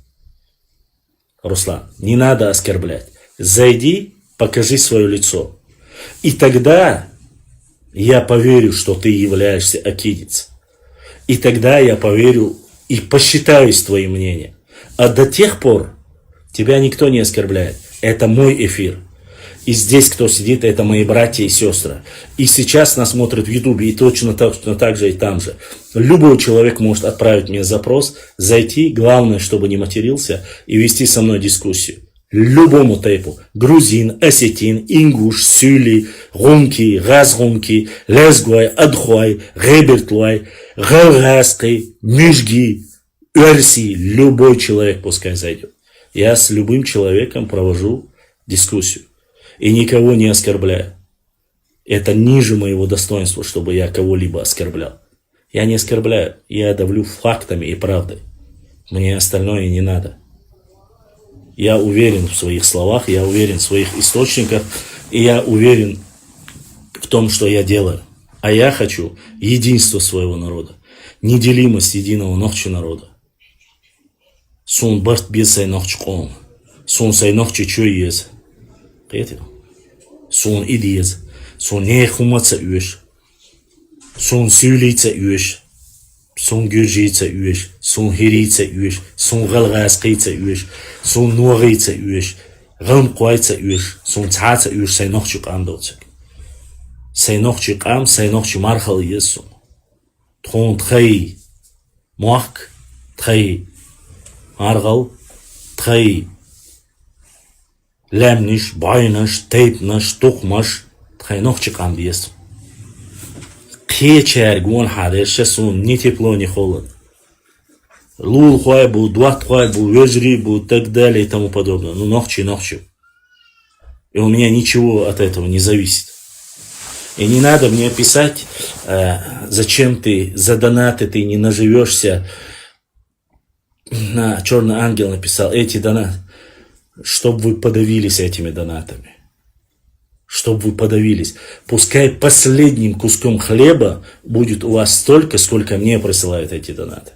Руслан, не надо оскорблять. Зайди, покажи свое лицо. И тогда я поверю, что ты являешься акидец. И тогда я поверю и посчитаюсь твоим мнением. А до тех пор тебя никто не оскорбляет. Это мой эфир. И здесь кто сидит, это мои братья и сестры. И сейчас нас смотрят в Ютубе, и точно так же и там же. Любой человек может отправить мне запрос, зайти, главное, чтобы не матерился, и вести со мной дискуссию. Любому тейпу. Грузин, осетин, ингуш, сюли, румки, газрумки, лезгуай, адхуай, ребертлуай, галгаской, мижги, эрси. Любой человек пускай зайдет. Я с любым человеком провожу дискуссию. И никого не оскорбляю. Это ниже моего достоинства, чтобы я кого-либо оскорблял. Я не оскорбляю, я давлю фактами и правдой. Мне остальное не надо. Я уверен в своих словах, я уверен в своих источниках, и я уверен в том, что я делаю. А я хочу единство своего народа, неделимость единого Нохчи народа. Сун барт бесай Нохчи Къам, сун сай Нохчийчьо ез. Сон идиез, сон не хумаца üş, сон сөйлейца üş. Сун гюржица уеш, сун хирица уеш, сун галгасқица уеш, сун нуагица уеш, гам қуайца уеш, сун цаца уеш, сай Нохчи Къам доцек. Сай Нохчи Къам, сай Нохчи мархал есу. Тхон тхай муак, тхай маргал, тхай лямниш, байнаш, тейпнаш, тухмаш, тхай Нохчи Къам есу. Кечер гон хадерше сун ни тепло, ни холод. Лул хуай был, дуат хуай был, вежри был, так далее и тому подобное. Ну, Нохчи. И у меня ничего от этого не зависит. И не надо мне писать, зачем ты за донаты ты не наживешься. На Черный ангел написал, эти донаты, чтобы вы подавились этими донатами. Чтобы вы подавились. Пускай последним куском хлеба будет у вас столько, сколько мне присылают эти донаты.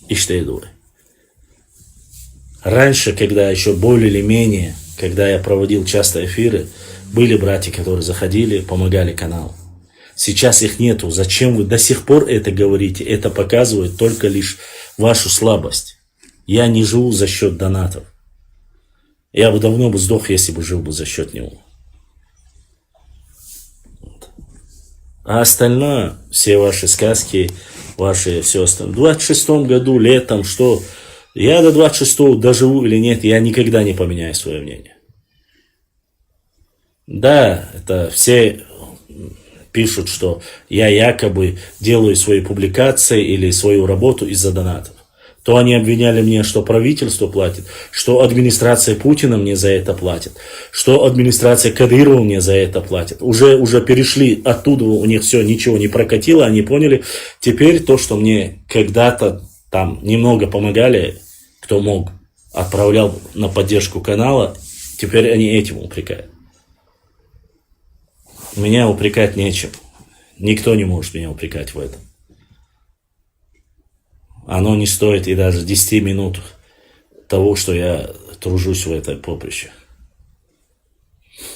И что я думаю? Раньше, когда еще более или менее, когда я проводил часто эфиры, были братья, которые заходили, помогали каналу. Сейчас их нету. Зачем вы до сих пор это говорите? Это показывает только лишь вашу слабость. Я не живу за счет донатов. Я бы давно сдох, если бы жил бы за счет него. А остальное, все ваши сказки, ваши все остальное. В 26-м году, летом, что? Я до 26-го доживу или нет, я никогда не поменяю свое мнение. Да, это все пишут, что я якобы делаю свои публикации или свою работу из-за донатов. То они обвиняли меня, что правительство платит, что администрация Путина мне за это платит, что администрация Кадырова мне за это платит. Уже перешли оттуда, у них все, ничего не прокатило, они поняли. Теперь то, что мне когда-то там немного помогали, кто мог, отправлял на поддержку канала, теперь они этим упрекают. Меня упрекать нечем. Никто не может меня упрекать в этом. Оно не стоит и даже 10 минут того, что я тружусь в этой поприще.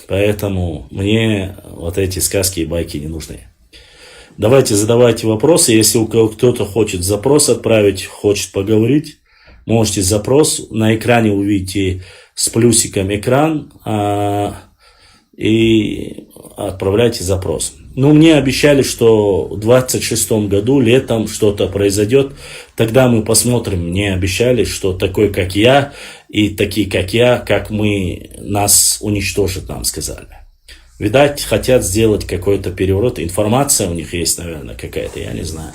Поэтому мне вот эти сказки и байки не нужны. Давайте задавайте вопросы. Если у кого кто-то хочет запрос отправить, хочет поговорить, можете запрос. На экране увидите с плюсиком экран и отправляйте запрос. Ну, мне обещали, что в 26-м году, летом, что-то произойдет. Тогда мы посмотрим. Мне обещали, что такой, как я, и такие, как я, как мы, нас уничтожат, нам сказали. Видать, хотят сделать какой-то переворот. Информация у них есть, наверное, какая-то, я не знаю.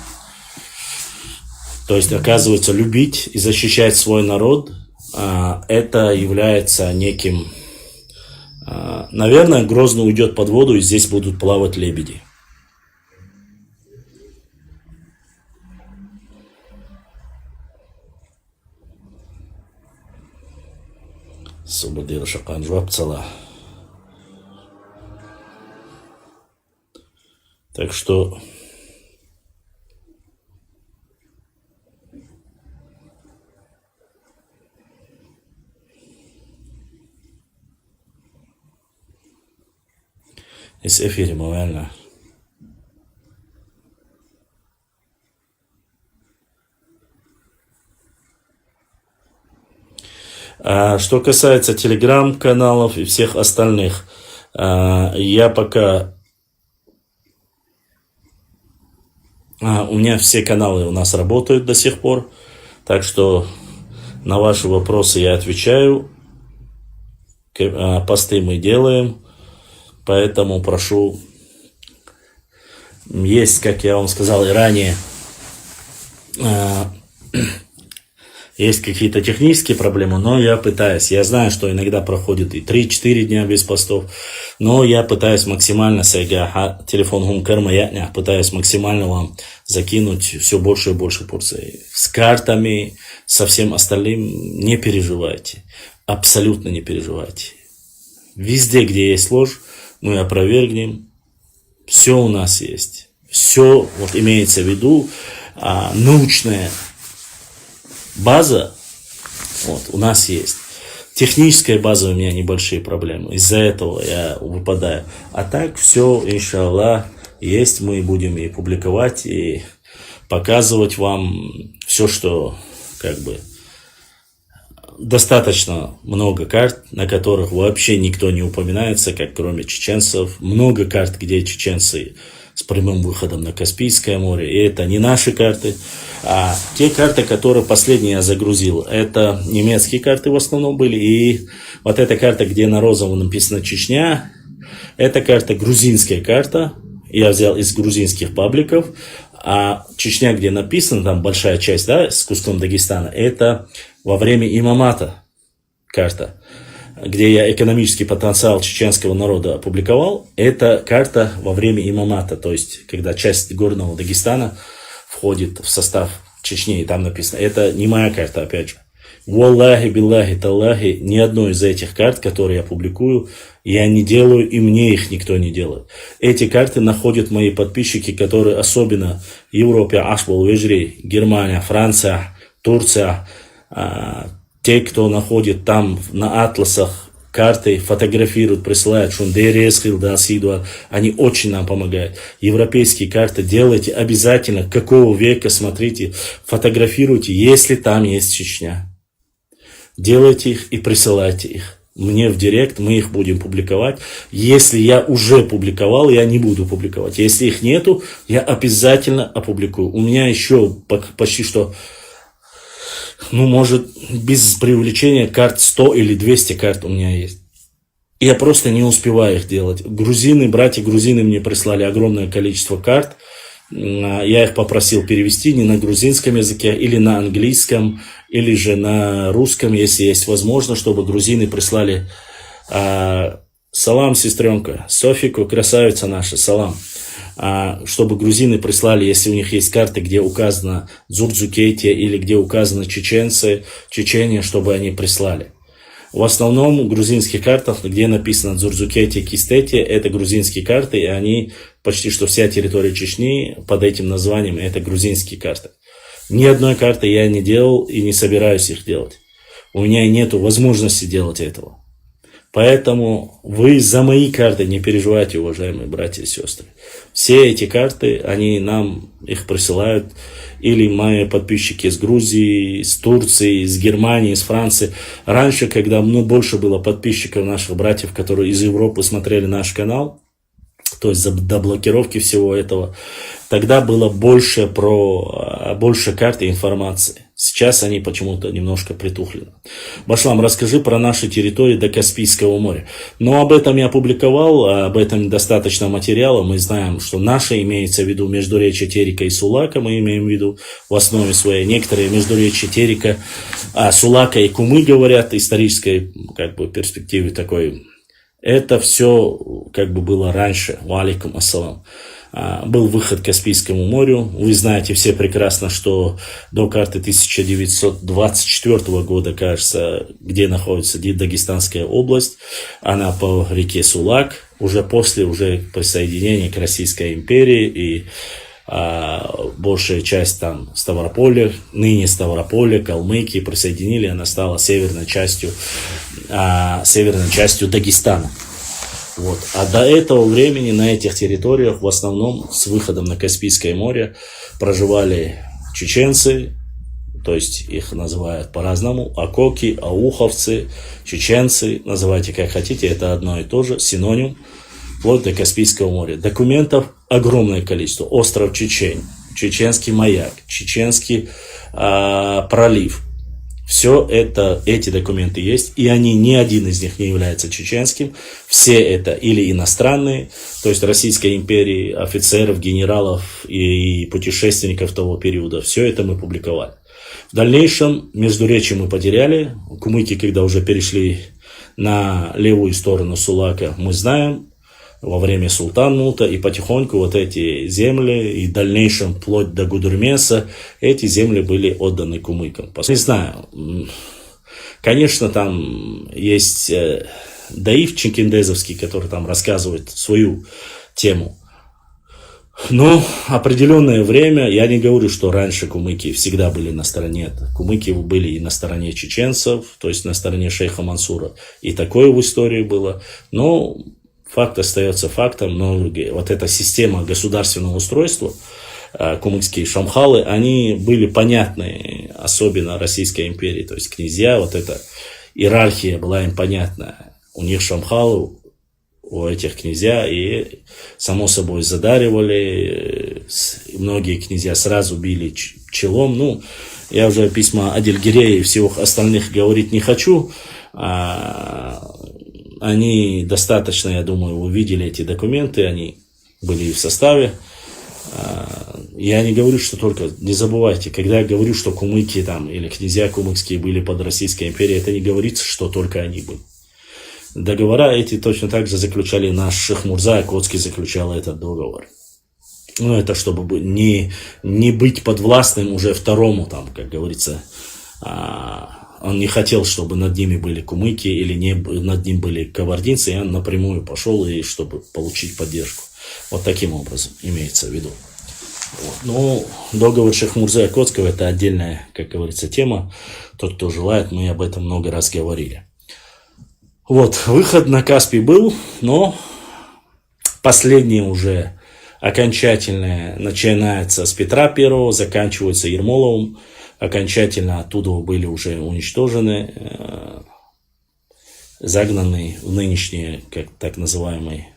То есть, оказывается, любить и защищать свой народ, это является неким... Наверное, Грозный уйдет под воду, и здесь будут плавать лебеди. Так что... Из эфира, реально. Что касается телеграм-каналов и всех остальных, я пока... У меня все каналы у нас работают до сих пор, так что на ваши вопросы я отвечаю, посты мы делаем. Поэтому прошу, есть, как я вам сказал и ранее, есть какие-то технические проблемы, но я пытаюсь. Я знаю, что иногда проходит и 3-4 дня без постов, но я пытаюсь максимально, телефон гумкарма, я пытаюсь максимально вам закинуть все больше и больше порций. С картами, со всем остальным не переживайте, абсолютно не переживайте. Везде, где есть ложь, мы опровергнем. Все у нас есть. Все вот имеется в виду. Научная база вот, у нас есть. Техническая база у меня небольшие проблемы. Из-за этого я выпадаю. А так все, иншаллах, есть. Мы будем и публиковать, и показывать вам все, что как бы достаточно много карт, на которых вообще никто не упоминается, как кроме чеченцев. Много карт, где чеченцы с прямым выходом на Каспийское море. И это не наши карты. А те карты, которые последние я загрузил, это немецкие карты в основном были. И вот эта карта, где на розовом написано Чечня, это карта, грузинская карта. Я взял из грузинских пабликов. А Чечня, где написано, там большая часть, да, с куском Дагестана, это во время имамата карта, где я экономический потенциал чеченского народа опубликовал. Это карта во время имамата, то есть, когда часть горного Дагестана входит в состав Чечни, и там написано. Это не моя карта, опять же. Валлахи, биллахи, таллахи, ни одной из этих карт, которые я публикую, я не делаю, и мне их никто не делает. Эти карты находят мои подписчики, которые особенно в Европе, Ашбол, Вежри, Германия, Франция, Турция, те, кто находит там на атласах карты, фотографируют, присылают, они очень нам помогают. Европейские карты делайте обязательно, какого века, смотрите, фотографируйте, если там есть Чечня. Делайте их и присылайте их мне в директ, мы их будем публиковать. Если я уже публиковал, я не буду публиковать. Если их нету, я обязательно опубликую. У меня еще почти что, может, без преувеличения, карт 100 или 200 карт у меня есть. Я просто не успеваю их делать. Братья грузины мне прислали огромное количество карт. Я их попросил перевести не на грузинском языке, или на английском, или же на русском, если есть возможность, чтобы грузины прислали. Салам, сестренка, Софику, красавица наша, салам. Чтобы грузины прислали, если у них есть карты, где указано DZURDZUKI или где указаны чеченцы, Чечения, чтобы они прислали. В основном в грузинских картах, где написано DZURDZUKI, Кистинцы, это грузинские карты, и они почти что вся территория Чечни под этим названием, это грузинские карты. Ни одной карты я не делал и не собираюсь их делать. У меня нет возможности делать этого. Поэтому вы за мои карты не переживайте, уважаемые братья и сестры. Все эти карты, они нам их присылают. Или мои подписчики из Грузии, из Турции, из Германии, из Франции. Раньше, когда больше было подписчиков наших братьев, которые из Европы смотрели наш канал, то есть до блокировки всего этого, тогда было больше карт и информации. Сейчас они почему-то немножко притухли. Башлам, расскажи про наши территории до Каспийского моря. Но об этом я опубликовал, об этом достаточно материала. Мы знаем, что наше имеется в виду междуречье Терека и Сулака, мы имеем в виду в основе своей. Некоторые междуречье Терека, Сулака и Кумы говорят, исторической перспективе такой. Это все было раньше. Валикум ассалам. Был выход к Каспийскому морю. Вы знаете все прекрасно, что до карты 1924 года, кажется, где находится Дагестанская область, она по реке Сулак, уже после присоединения к Российской империи, и большая часть там Ставрополя, ныне Ставрополя, Калмыкии присоединили, она стала северной частью Дагестана. А до этого времени на этих территориях в основном с выходом на Каспийское море проживали чеченцы, то есть их называют по-разному, акоки, ауховцы, чеченцы, называйте как хотите, это одно и то же, синоним, вплоть до Каспийского моря. Документов огромное количество. Остров Чечень, Чеченский маяк, Чеченский пролив. Все эти документы есть, и ни один из них не является чеченским. Все это или иностранные, то есть Российской империи, офицеров, генералов и путешественников того периода. Все это мы публиковали. В дальнейшем междуречье мы потеряли. Кумыки, когда уже перешли на левую сторону Сулака, мы знаем, во время Султан-Мута, и потихоньку эти земли, и в дальнейшем, вплоть до Гудурмеса, эти земли были отданы кумыкам. Не знаю, конечно, там есть Даиф Чекиндезовский, который там рассказывает свою тему. Но определенное время, я не говорю, что раньше кумыки всегда были на стороне. Кумыки были и на стороне чеченцев, то есть на стороне шейха Мансура. И такое в истории было. Но факт остается фактом, но эта система государственного устройства, кумыкские шамхалы, они были понятны, особенно Российской империи. То есть князья, вот эта иерархия была им понятна. У них шамхалы, у этих князья, и само собой задаривали. Многие князья сразу били челом. Ну, я уже письма Адильгирея и всех остальных говорить не хочу. Они достаточно, я думаю, увидели эти документы, они были в составе. Я не говорю, что только, не забывайте, когда я говорю, что кумыки там, или князья кумыкские были под Российской империей, это не говорится, что только они были. Договора эти точно так же заключали наш Шейх Мурза Якутский заключал этот договор. Ну, это чтобы не быть подвластным уже второму, там, как говорится, он не хотел, чтобы над ними были кумыки или над ним были кабардинцы, и он напрямую пошел, и чтобы получить поддержку. Вот таким образом имеется в виду. Вот. Ну, договор Шейх Мурза Якутского это отдельная, как говорится, тема. Тот, кто желает, мы об этом много раз говорили. Вот, выход на Каспий был, но последний уже окончательное начинается с Петра I, заканчивается Ермоловым. Окончательно оттуда были уже уничтожены, загнаны в нынешний, как так называемый,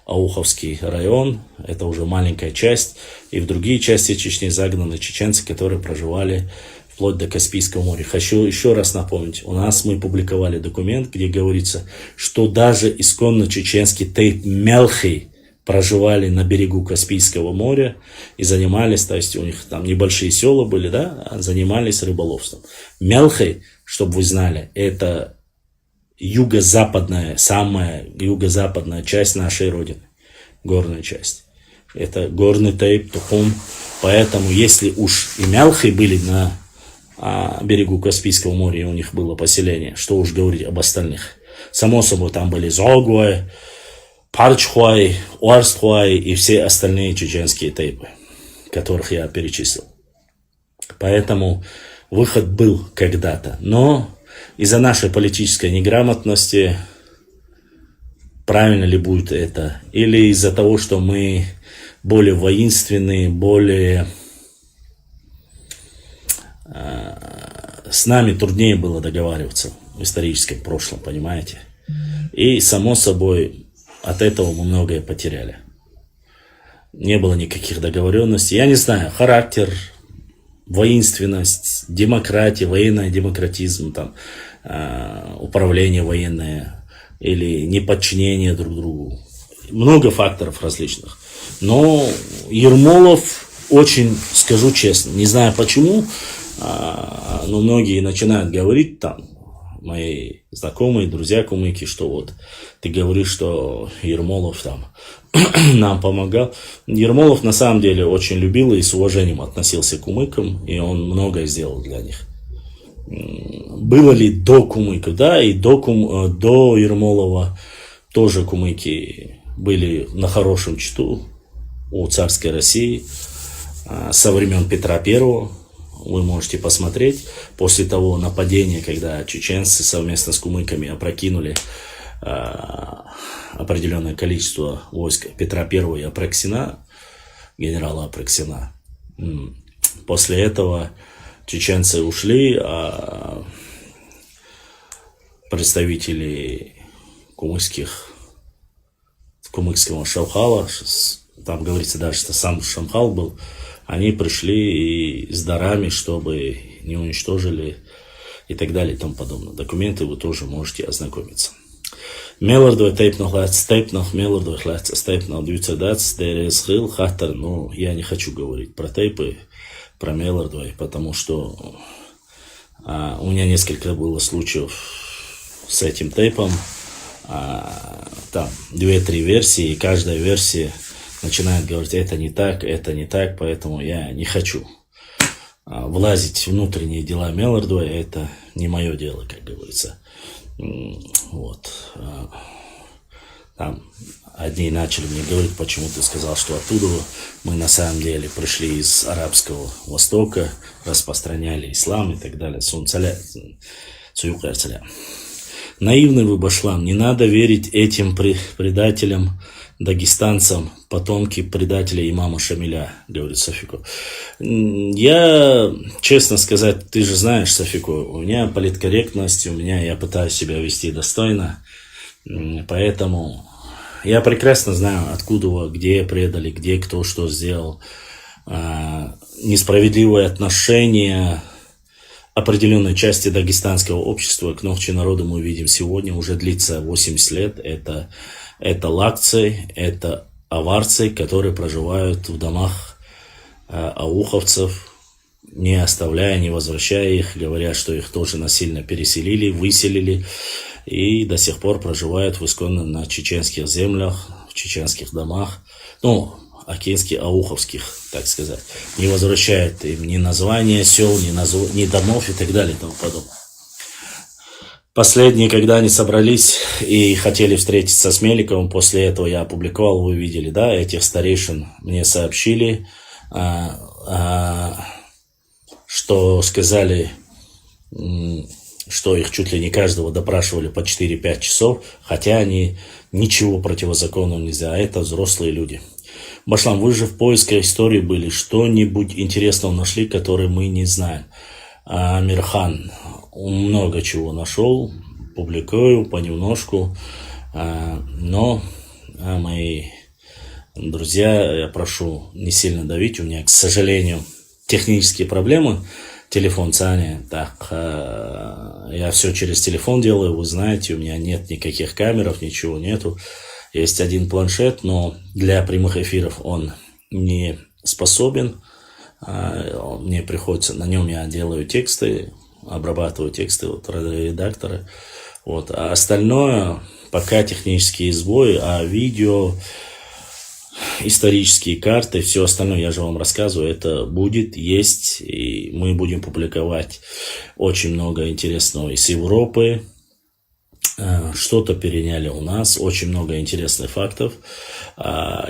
Ауховский район. Это уже маленькая часть. И в другие части Чечни загнаны чеченцы, которые проживали вплоть до Каспийского моря. Хочу еще раз напомнить, у нас мы публиковали документ, где говорится, что даже исконно чеченский тейп Мялхи проживали на берегу Каспийского моря и занимались, то есть у них там небольшие села были, да, занимались рыболовством. Мялхи, чтобы вы знали, это юго-западная, самая юго-западная часть нашей родины, горная часть. Это горный тейп, Тухум. Поэтому, если уж и Мялхи были на берегу Каспийского моря, и у них было поселение, что уж говорить об остальных. Само собой, там были Зогуай, Парчхой, Орстхой и все остальные чеченские тейпы, которых я перечислил. Поэтому выход был когда-то. Но из-за нашей политической неграмотности, правильно ли будет это, или из-за того, что мы более воинственные, более... с нами труднее было договариваться в историческом прошлом, понимаете? И, само собой, от этого мы многое потеряли. Не было никаких договоренностей. Я не знаю, характер, воинственность, демократия, военный демократизм, там, управление военное или неподчинение друг другу. Много факторов различных. Но Ермолов очень, скажу честно, не знаю почему, но многие начинают говорить там, мои знакомые, друзья кумыки, что вот ты говоришь, что Ермолов там нам помогал. Ермолов на самом деле очень любил и с уважением относился к кумыкам, и он многое сделал для них. Было ли до кумыков? Да, и до Ермолова тоже кумыки были на хорошем счету у царской России со времен Петра I. Вы можете посмотреть, после того нападения, когда чеченцы совместно с кумыками опрокинули определенное количество войск Петра I и Апраксина, генерала Апраксина. После этого чеченцы ушли, а представители кумыкского шамхала, там говорится даже, что сам шамхал был, они пришли и с дарами, чтобы не уничтожили и так далее и тому подобное. Документы вы тоже можете ознакомиться. Мелордой тейпнох лац тейпнох, мелордой лац тейпнох DZURDZUKI, дерезхил хаттер. Ну, я не хочу говорить про тейпы, про мелордой, потому что у меня несколько было случаев с этим тейпом. Там 2-3 версии, и каждая версия начинает говорить, это не так, поэтому я не хочу влазить в внутренние дела Мелордуя, это не мое дело, как говорится. Вот. Там одни начали мне говорить, почему ты сказал, что оттуда мы на самом деле пришли из Арабского Востока, распространяли ислам и так далее. Наивный вы, Башлам, не надо верить этим предателям, дагестанцам, потомки предателя имама Шамиля, говорит Софику. Я, честно сказать, ты же знаешь, Софику, у меня политкорректность, я пытаюсь себя вести достойно, поэтому я прекрасно знаю, откуда, где предали, где кто что сделал. Несправедливое отношение определенной части дагестанского общества к Нохчи народу мы видим сегодня, уже длится 80 лет. Это лакцы, это аварцы, которые проживают в домах ауховцев, не оставляя, не возвращая их, говоря, что их тоже насильно переселили, выселили и до сих пор проживают в исконно на чеченских землях, в чеченских домах, акинских, ауховских, так сказать. Не возвращают им ни названия сел, ни домов и так далее и тому подобное. Последние, когда они собрались и хотели встретиться с Меликовым, после этого я опубликовал, вы видели, да, этих старейшин мне сообщили, что сказали, что их чуть ли не каждого допрашивали по 4-5 часов, хотя они ничего противозаконного нельзя, а это взрослые люди. Башлам, вы же в поиске истории были, что-нибудь интересного нашли, которое мы не знаем? Амирхан много чего нашел, публикую понемножку, но мои друзья, я прошу не сильно давить, у меня, к сожалению, технические проблемы, телефон тянет, так, я все через телефон делаю, вы знаете, у меня нет никаких камеров, ничего нету, есть один планшет, но для прямых эфиров он не способен, мне приходится, на нем я делаю тексты, обрабатываю тексты редактора, а остальное пока технические сбои, а видео, исторические карты, все остальное, я же вам рассказываю, это будет, есть, и мы будем публиковать очень много интересного из Европы, что-то переняли у нас, очень много интересных фактов.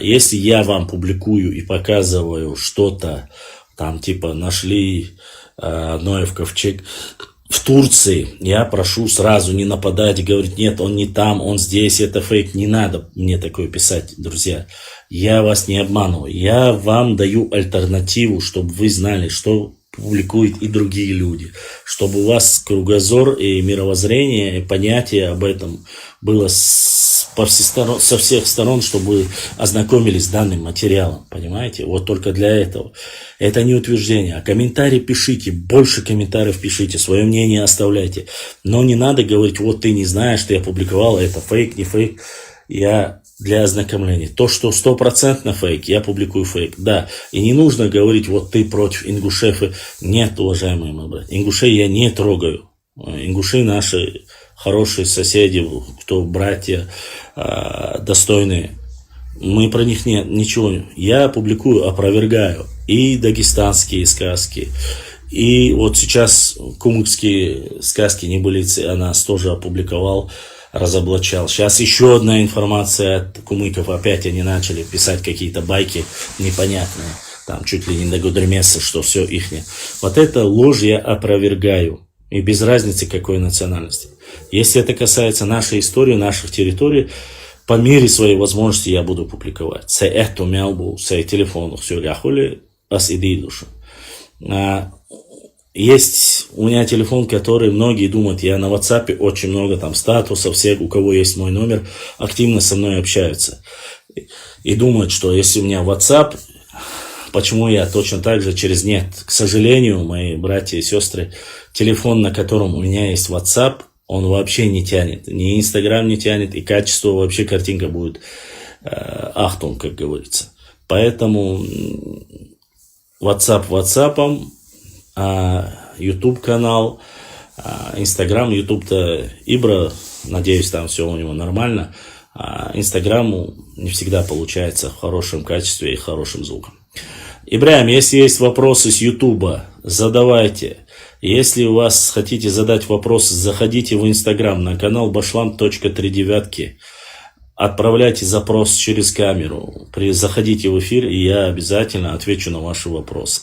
Если я вам публикую и показываю что-то, там типа нашли Ноев ковчег в Турции, я прошу сразу не нападать, говорить, нет, он не там, он здесь, это фейк, не надо мне такое писать, друзья. Я вас не обманываю, я вам даю альтернативу, чтобы вы знали, что публикуют и другие люди, чтобы у вас кругозор и мировоззрение, и понятие об этом было со всех сторон, чтобы вы ознакомились с данным материалом, понимаете? Вот только для этого. Это не утверждение, а комментарии пишите, больше комментариев пишите, свое мнение оставляйте, но не надо говорить, вот ты не знаешь, что я публиковал, это фейк, не фейк, я для ознакомления. То, что 100% фейк, я публикую фейк. Да, и не нужно говорить, вот ты против ингушев. Нет, уважаемые мои братья, ингушей я не трогаю. Ингуши наши хорошие соседи, кто братья достойные. Мы про них ничего. Я публикую, опровергаю и дагестанские сказки. И вот сейчас кумыкские сказки небылицы, она тоже опубликовал, разоблачал. Сейчас еще одна информация от кумыков. Опять они начали писать какие-то байки непонятные. Там чуть ли не до Гудермеса, что все ихнее. Вот это ложь я опровергаю. И без разницы какой национальности. Если это касается нашей истории, наших территорий, по мере своей возможности я буду публиковать. Це это мялбу, це телефон, все ляхули, ас иди душу. Есть у меня телефон, который многие думают, я на WhatsApp, очень много там статусов, всех, у кого есть мой номер, активно со мной общаются. И думают, что если у меня WhatsApp, почему я точно так же через нет. К сожалению, мои братья и сестры, телефон, на котором у меня есть WhatsApp, он вообще не тянет. Ни Instagram не тянет, и качество вообще картинка будет ахтун, как говорится. Поэтому WhatsApp WhatsApp'ом, YouTube канал, Instagram, YouTube-то Ибра, надеюсь, там все у него нормально. Инстаграму не всегда получается в хорошем качестве и хорошим звуком. Ибрагим, если есть вопросы с Ютуба, задавайте. Если у вас хотите задать вопрос, заходите в Инстаграм на канал Башлам.39. Отправляйте запрос через камеру. Заходите в эфир, и я обязательно отвечу на ваши вопросы.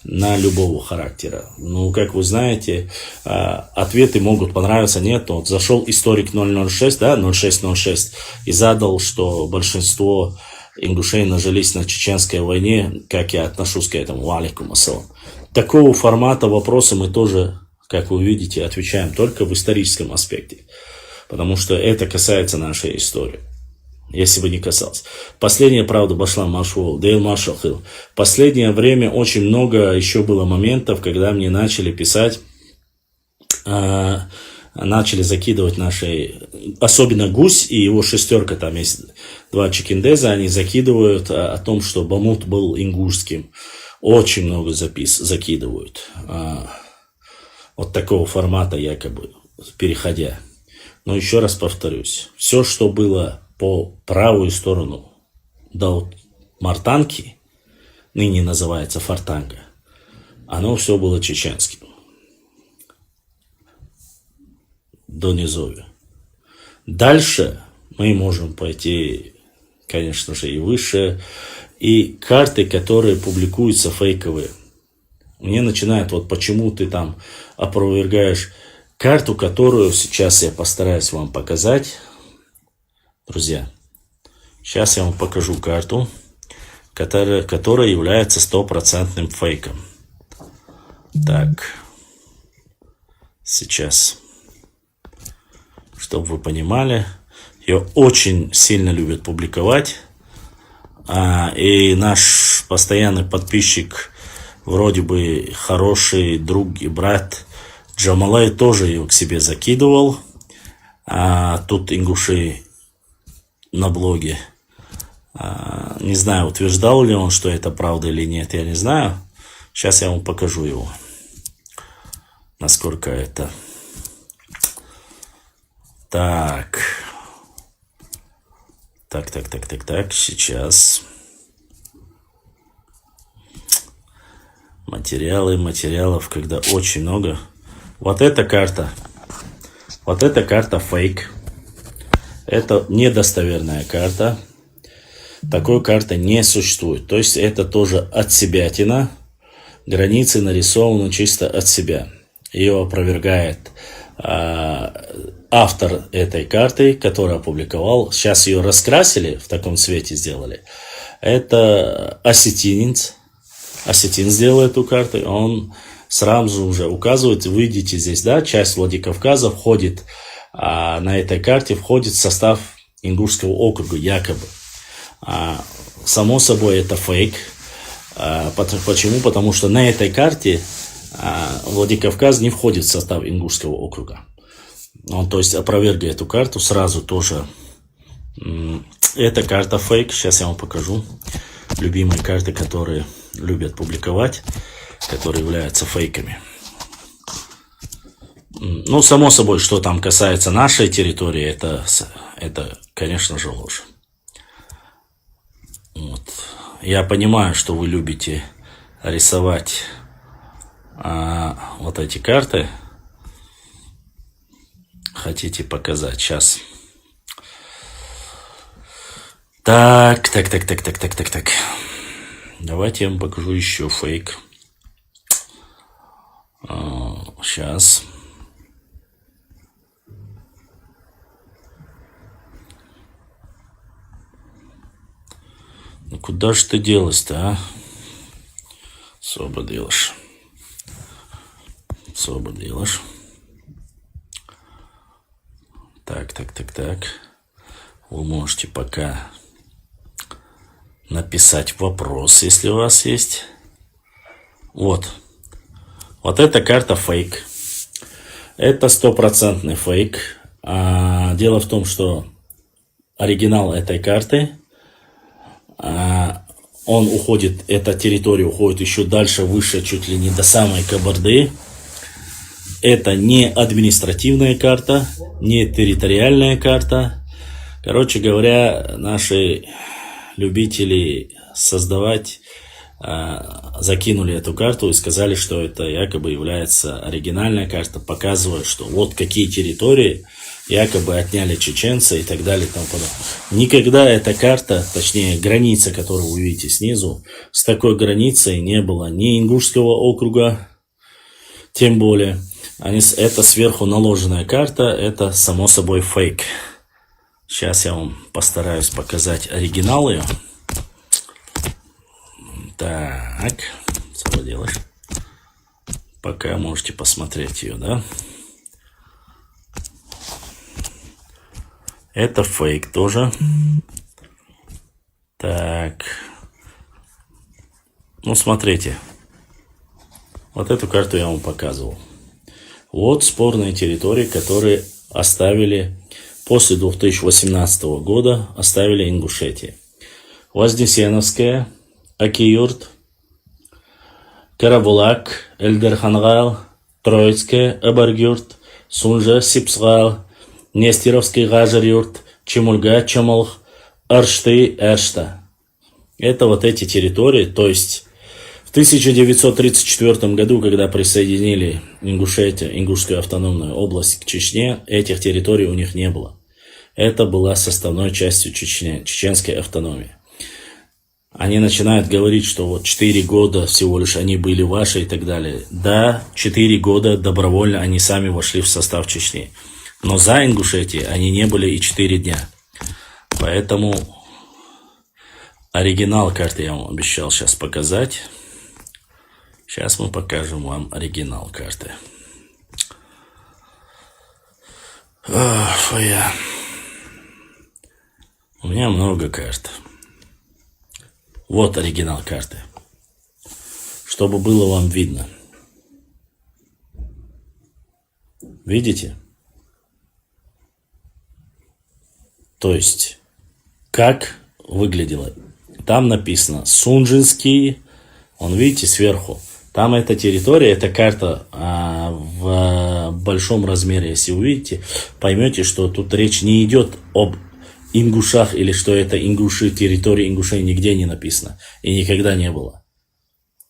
на любого характера. Ну, как вы знаете, ответы могут понравиться, нет. Вот зашел историк 006, да, 0606, и задал, что большинство ингушей нажились на Чеченской войне, как я отношусь к этому, алейкум ассалам. Такого формата вопроса мы тоже, как вы видите, отвечаем только в историческом аспекте, потому что это касается нашей истории. Если бы не касался. Последняя правда Башлам Машвол, Дейл Машалхил. Последнее время очень много еще было моментов, когда мне начали писать, начали закидывать наши, особенно Гусь и его шестерка, там есть два чекиндеза, они закидывают о том, что Бамут был ингушским. Очень много закидывают. Вот такого формата якобы, переходя. Но еще раз повторюсь, все, что было по правую сторону до Мартанки, ныне называется Фартанга, оно все было чеченским. До низовья. Дальше мы можем пойти, конечно же, и выше. И карты, которые публикуются фейковые. Мне начинают, вот почему ты там опровергаешь карту, которую сейчас я постараюсь вам показать. Друзья, сейчас я вам покажу карту, которая является стопроцентным фейком. Так, сейчас, чтобы вы понимали, ее очень сильно любят публиковать. И наш постоянный подписчик, вроде бы хороший друг и брат Джамалай, тоже ее к себе закидывал. Тут ингуши на блоге. Не знаю, утверждал ли он, что это правда или нет, я не знаю. Сейчас я вам покажу его. Насколько это. Так, сейчас. Материалов, когда очень много. Вот эта карта фейк. Это недостоверная карта. Такой карты не существует. То есть это тоже отсебятина. Границы нарисованы чисто от себя. Ее опровергает автор этой карты, который опубликовал. Сейчас ее раскрасили, в таком цвете сделали. Это осетинец. Осетин сделал эту карту. Он сразу уже указывает, вы видите здесь, да, часть Владикавказа входит, на этой карте входит в состав Ингушского округа, якобы. Само собой, это фейк. Почему? Потому что на этой карте Владикавказ не входит в состав Ингушского округа. Он, то есть, опроверг эту карту сразу тоже. Эта карта фейк. Сейчас я вам покажу. Любимые карты, которые любят публиковать, которые являются фейками. Ну, само собой, что там касается нашей территории, это конечно же, ложь. Вот. Я понимаю, что вы любите рисовать вот эти карты. Хотите показать. Сейчас. Так. Давайте я вам покажу еще фейк. Сейчас. Ну куда же ты делась-то, а? Особо делаешь. Так. Вы можете пока написать вопрос, если у вас есть. Вот эта карта фейк. Это стопроцентный фейк. Дело в том, что оригинал этой карты, он уходит, эта территория уходит еще дальше, выше, чуть ли не до самой Кабарды. Это не административная карта, не территориальная карта. Короче говоря, наши любители создавать закинули эту карту и сказали, что это якобы является оригинальная карта, показывая, что вот какие территории якобы отняли чеченцы и так далее и тому подобное. Никогда эта карта, точнее граница, которую вы видите снизу, с такой границей не было ни Ингушского округа, тем более. Это сверху наложенная карта, это само собой фейк. Сейчас я вам постараюсь показать оригинал ее. Так, что делаешь? Пока можете посмотреть ее, да? Это фейк тоже. Так. Ну, смотрите. Вот эту карту я вам показывал. Вот спорные территории, которые оставили после 2018 года, оставили Ингушетии. Вознесеновская, Акиюрт, Карабулак, Эльдерхангал, Троицкая, Абаргюрт, Сунжа, Сипсгал, Нестеровский Гажарюрт, Чемульга, Чамалх, Орштей, Эршта. Это вот эти территории, то есть в 1934 году, когда присоединили Ингушскую автономную область к Чечне, этих территорий у них не было. Это была составной частью чеченской автономии. Они начинают говорить, что вот 4 года всего лишь они были ваши и так далее. Да, 4 года добровольно они сами вошли в состав Чечни. Но за Ингушетией они не были и 4 дня. Поэтому оригинал карты я вам обещал сейчас показать. Сейчас мы покажем вам оригинал карты. У меня много карт. Вот оригинал карты. Чтобы было вам видно. Видите? То есть, как выглядело. Там написано Сунжинский. Он, видите, сверху. Там эта территория, эта карта в большом размере. Если увидите, поймете, что тут речь не идет об ингушах или что это ингуши, территория ингушей нигде не написано. И никогда не было.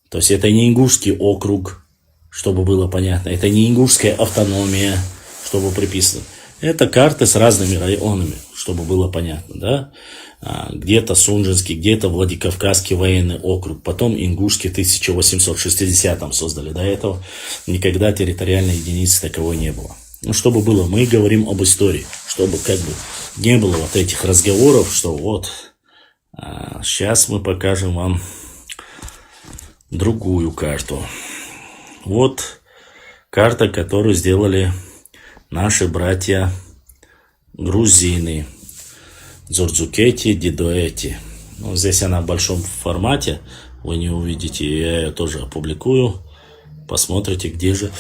То есть это не ингушский округ, чтобы было понятно. Это не ингушская автономия, чтобы приписано. Это карты с разными районами, чтобы было понятно, да? Где-то Сунжинский, где-то Владикавказский военный округ, потом Ингушский в 1860-м создали. До этого никогда территориальной единицы таковой не было. Ну, чтобы было, мы говорим об истории, чтобы как бы не было вот этих разговоров, что вот, сейчас мы покажем вам другую карту. Вот карта, которую сделали наши братья грузины. Дзурдзуки, Дидуэти. Ну, здесь она в большом формате. Вы не увидите, я ее тоже опубликую. Посмотрите, где же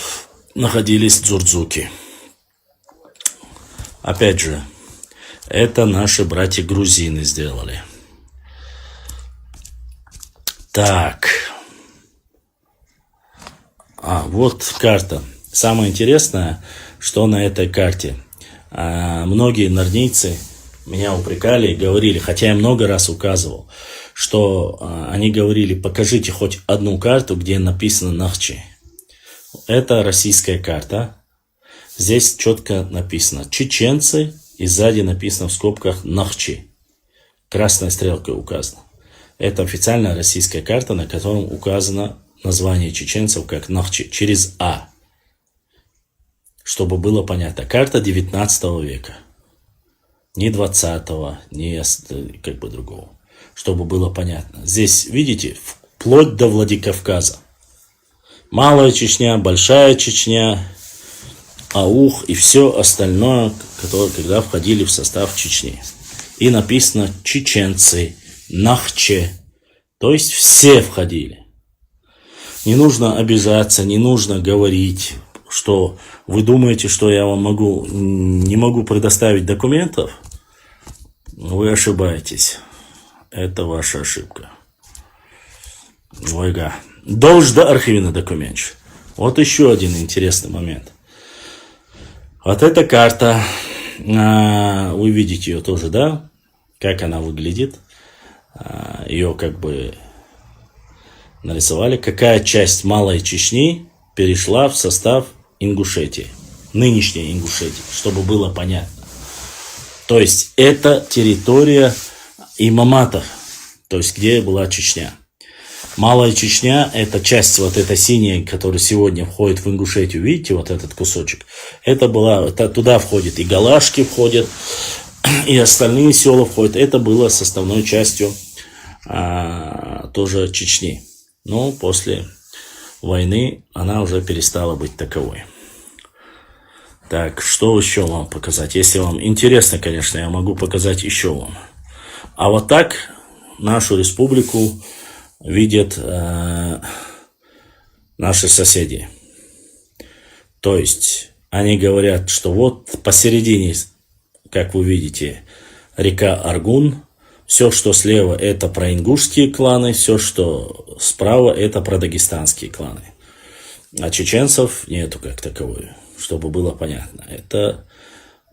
находились Дзурдзуки. Опять же, это наши братья грузины сделали. Так. Вот карта. Самое интересное, что на этой карте. Многие норнийцы меня упрекали и говорили, хотя я много раз указывал, что они говорили, покажите хоть одну карту, где написано Нохчи. Это российская карта. Здесь четко написано Чеченцы, и сзади написано в скобках Нохчи. Красной стрелкой указано. Это официальная российская карта, на котором указано название чеченцев как Нохчи, через А. Чтобы было понятно. Карта 19 века. Ни 20-го, ни как бы другого. Чтобы было понятно. Здесь, видите, вплоть до Владикавказа. Малая Чечня, Большая Чечня, Аух и все остальное, которые когда входили в состав Чечни. И написано Чеченцы, Нохчи. То есть все входили. Не нужно обижаться, не нужно говорить, что вы думаете, что я вам не могу предоставить документов. Вы ошибаетесь. Это ваша ошибка. Ойга. Должда архивный документ. Вот еще один интересный момент. Вот эта карта. Вы видите ее тоже, да? Как она выглядит. Ее как бы нарисовали. Какая часть Малой Чечни перешла в состав Ингушетии. нынешняя Ингушетия, чтобы было понятно. То есть это территория имаматов, то есть где была Чечня. Малая Чечня, это часть вот эта синяя, которая сегодня входит в Ингушетию, видите, вот этот кусочек. Туда входит и Галашки входят, и остальные села входят. Это было составной частью тоже Чечни. Но после войны она уже перестала быть таковой. Так, что еще вам показать? Если вам интересно, конечно, я могу показать еще вам. А вот так нашу республику видят наши соседи. То есть они говорят, что вот посередине, как вы видите, река Аргун. Все, что слева, это про ингушские кланы, все, что справа, это про дагестанские кланы. А чеченцев нету как таковой, чтобы было понятно. Это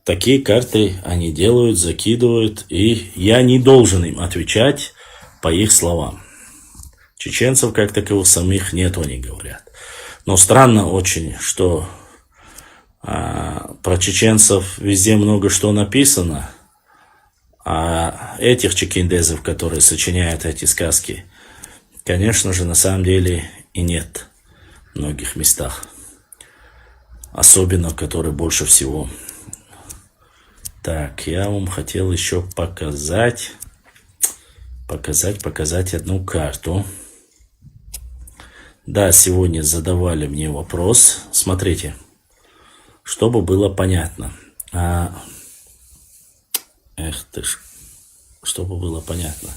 такие карты они делают, закидывают, и я не должен им отвечать по их словам. Чеченцев как таковых самих нету, они говорят. Но странно очень, что про чеченцев везде много что написано, а этих чекиндезов, которые сочиняют эти сказки, конечно же, на самом деле и нет в многих местах. Особенно, которые больше всего. Так, я вам хотел еще показать одну карту. Да, сегодня задавали мне вопрос. Смотрите, чтобы было понятно. Чтобы было понятно.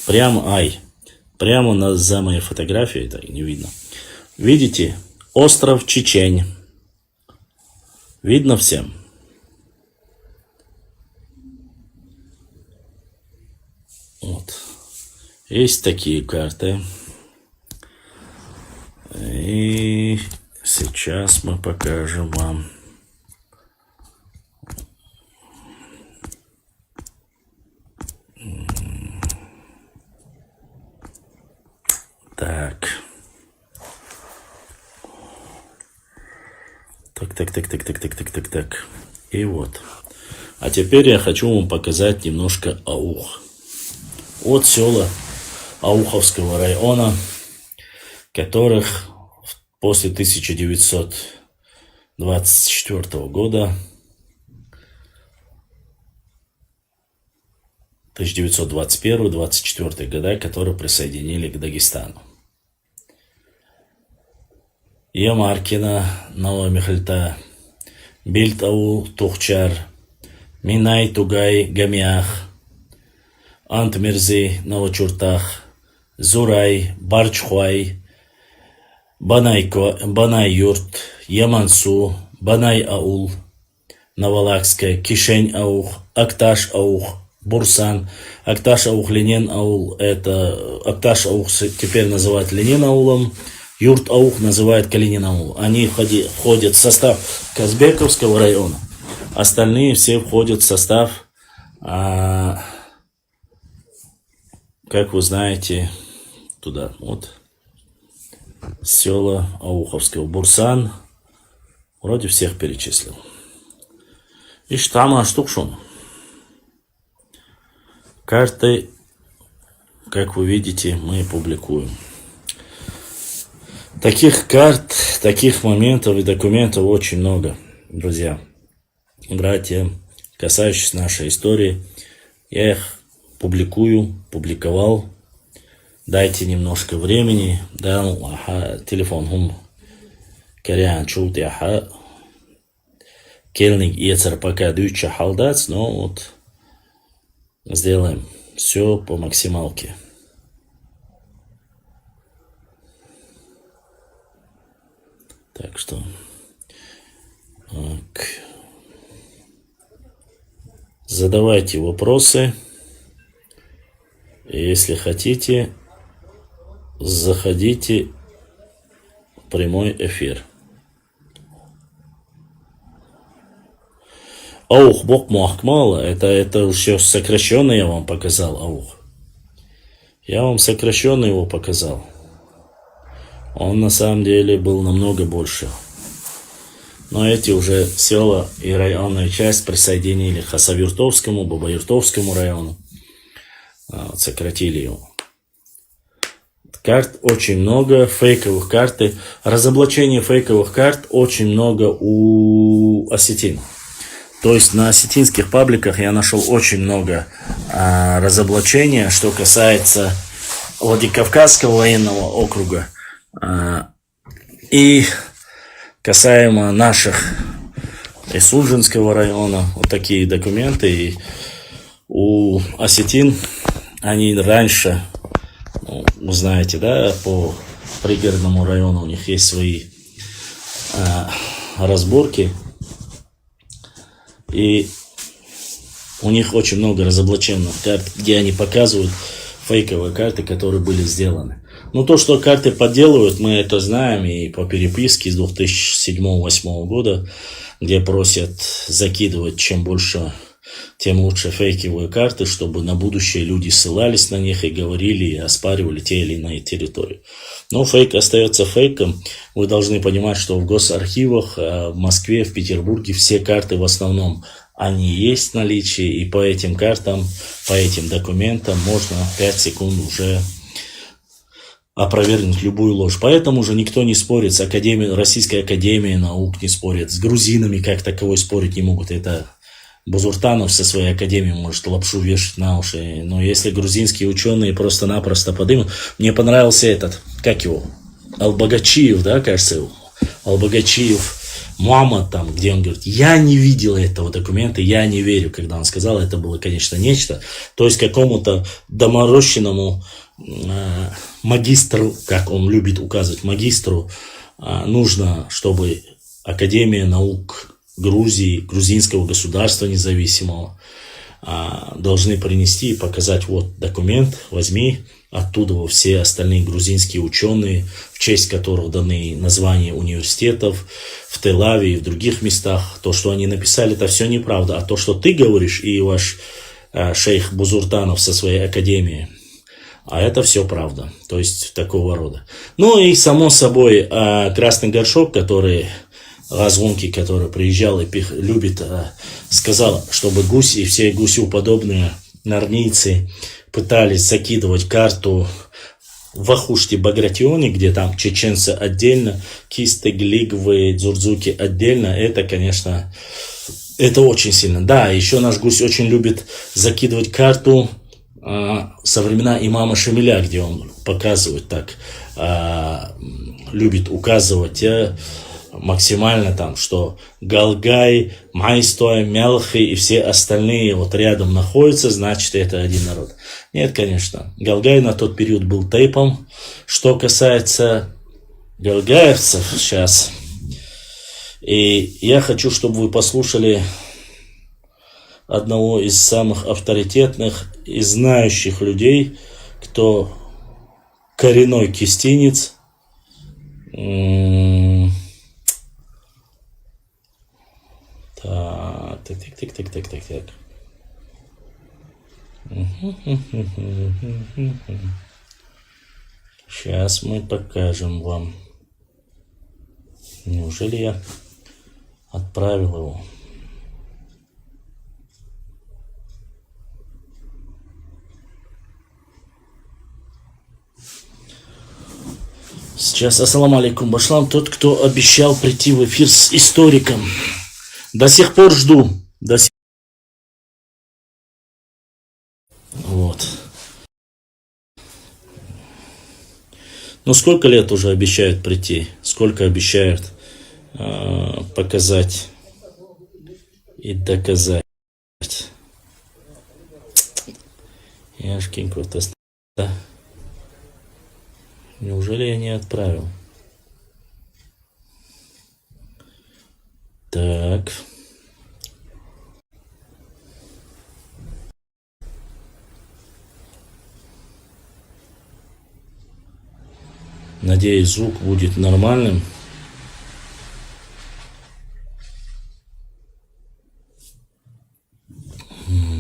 Прямо за моей фотографией, это не видно. Видите? Остров Чечень. Видно всем? Вот. Есть такие карты. И сейчас мы покажем вам. Так. Так. И вот. А теперь я хочу вам показать немножко аух. Вот села Ауховского района, которых после 1924 года, 1921-1924 года, которые присоединили к Дагестану. Ямаркина, Новомихальта, Бильтау, Тухчар, Минай, Тугай, Гамях, Антмирзи, Новочуртах, Зурай, Барчхуай, Банай-Юрт, Ямансу, Банай-Аул, Новолакская, Кишень-Аух, Акташ-Аух, Бурсан, Акташ-Аух, Ленин-Аул, это Акташ-Аух теперь называют Ленин-Аулом, Юрт-Аух называют Калинин-Аул. Они входят в состав Казбековского района. Остальные все входят в состав, как вы знаете, туда, вот, села Ауховского. Бурсан, вроде всех перечислил. И штама штукшон. Карты, как вы видите, мы публикуем. Таких карт, таких моментов и документов очень много, друзья, братья, касающиеся нашей истории. Я их публиковал. Дайте немножко времени. Да, телефон хум. Кориан чут яха. Кельник яцер пока дюча халдац, но вот сделаем все по максималке. Так что задавайте вопросы. Если хотите, заходите в прямой эфир. Аух, бог махкмала, это уже сокращенно я вам показал, аух. Я вам сокращенно его показал. Он на самом деле был намного больше. Но эти уже села и районная часть присоединили к Хасавюртовскому, Бабаюртовскому району. Вот, сократили его. Карт очень много, фейковых карт. Разоблачение фейковых карт очень много у осетин. То есть на осетинских пабликах я нашел очень много разоблачения, что касается Владикавказского военного округа и касаемо наших Судженского района. Вот такие документы. И у осетин они раньше, вы знаете, да, по пригородному району у них есть свои разборки. И у них очень много разоблаченных карт, где они показывают фейковые карты, которые были сделаны. Но то, что карты подделывают, мы это знаем и по переписке с 2007-2008 года, где просят закидывать чем больше, тем лучше фейковые карты, чтобы на будущее люди ссылались на них и говорили, и оспаривали те или иные территории. Но фейк остается фейком. Вы должны понимать, что в госархивах в Москве, в Петербурге все карты в основном, они есть в наличии, и по этим картам, по этим документам можно 5 секунд уже опровергнуть любую ложь. Поэтому уже никто не спорит с Российской академией наук, не спорит с грузинами, как таковой спорить не могут. Это Бузуртанов со своей академией может лапшу вешать на уши. Но если грузинские ученые просто-напросто подымут... Мне понравился этот, как его, Албагачиев, да, кажется его? Албагачиев, Муаммад там, где он говорит, я не видел этого документа, я не верю, когда он сказал, это было, конечно, нечто. То есть какому-то доморощенному магистру, как он любит указывать, магистру, нужно, чтобы Академия наук Грузии, грузинского государства независимого, должны принести и показать, вот документ, возьми, оттуда все остальные грузинские ученые, в честь которых даны названия университетов в Тель-Авиве и в других местах. То, что они написали, это все неправда. А то, что ты говоришь, и ваш шейх Бузуртанов со своей академией, а это все правда. То есть такого рода. Ну и само собой красный горшок, который... Разгонки, который приезжал и любит, сказал, чтобы гуси и все гусю-подобные нарнийцы пытались закидывать карту в Ахуште Багратионе, где там чеченцы отдельно, Кисты, Глигвы, Дзурдзуки отдельно. Это, конечно, это очень сильно. Да, еще наш гусь очень любит закидывать карту со времена имама Шамиля, где он показывает так, любит указывать максимально там, что Галгай, Майстой, Мялхи и все остальные вот рядом находятся, значит, это один народ. Нет, конечно. Галгай на тот период был тейпом. Что касается галгаевцев сейчас, и я хочу, чтобы вы послушали одного из самых авторитетных и знающих людей, кто коренной кистинец, Так. Сейчас мы покажем вам. Неужели я отправил его? Сейчас, ассаламу алейкум, Башлам, тот, кто обещал прийти в эфир с историком. До сих пор жду. Вот. Ну, сколько лет уже обещают прийти? Сколько обещают показать и доказать? Яшкинку-то. Неужели я не отправил? Так. Надеюсь, звук будет нормальным.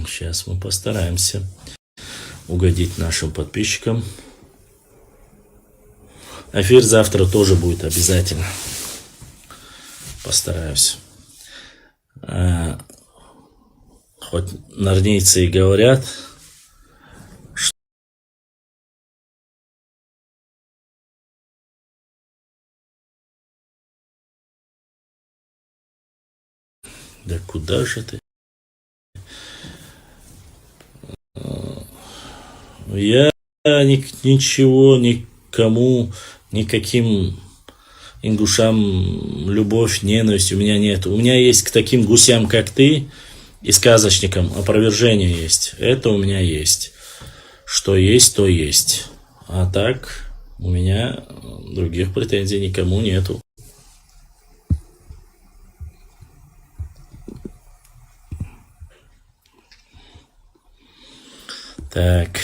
Сейчас мы постараемся угодить нашим подписчикам. Эфир завтра тоже будет обязательно. Постараюсь. Хоть норнийцы и говорят, что да куда же ты? Я ничего, никому, никаким ингушам любовь, ненависть у меня нет. У меня есть к таким гусям, как ты, и сказочникам опровержение есть. Это у меня есть. Что есть, то есть. А так у меня других претензий никому нету. Так.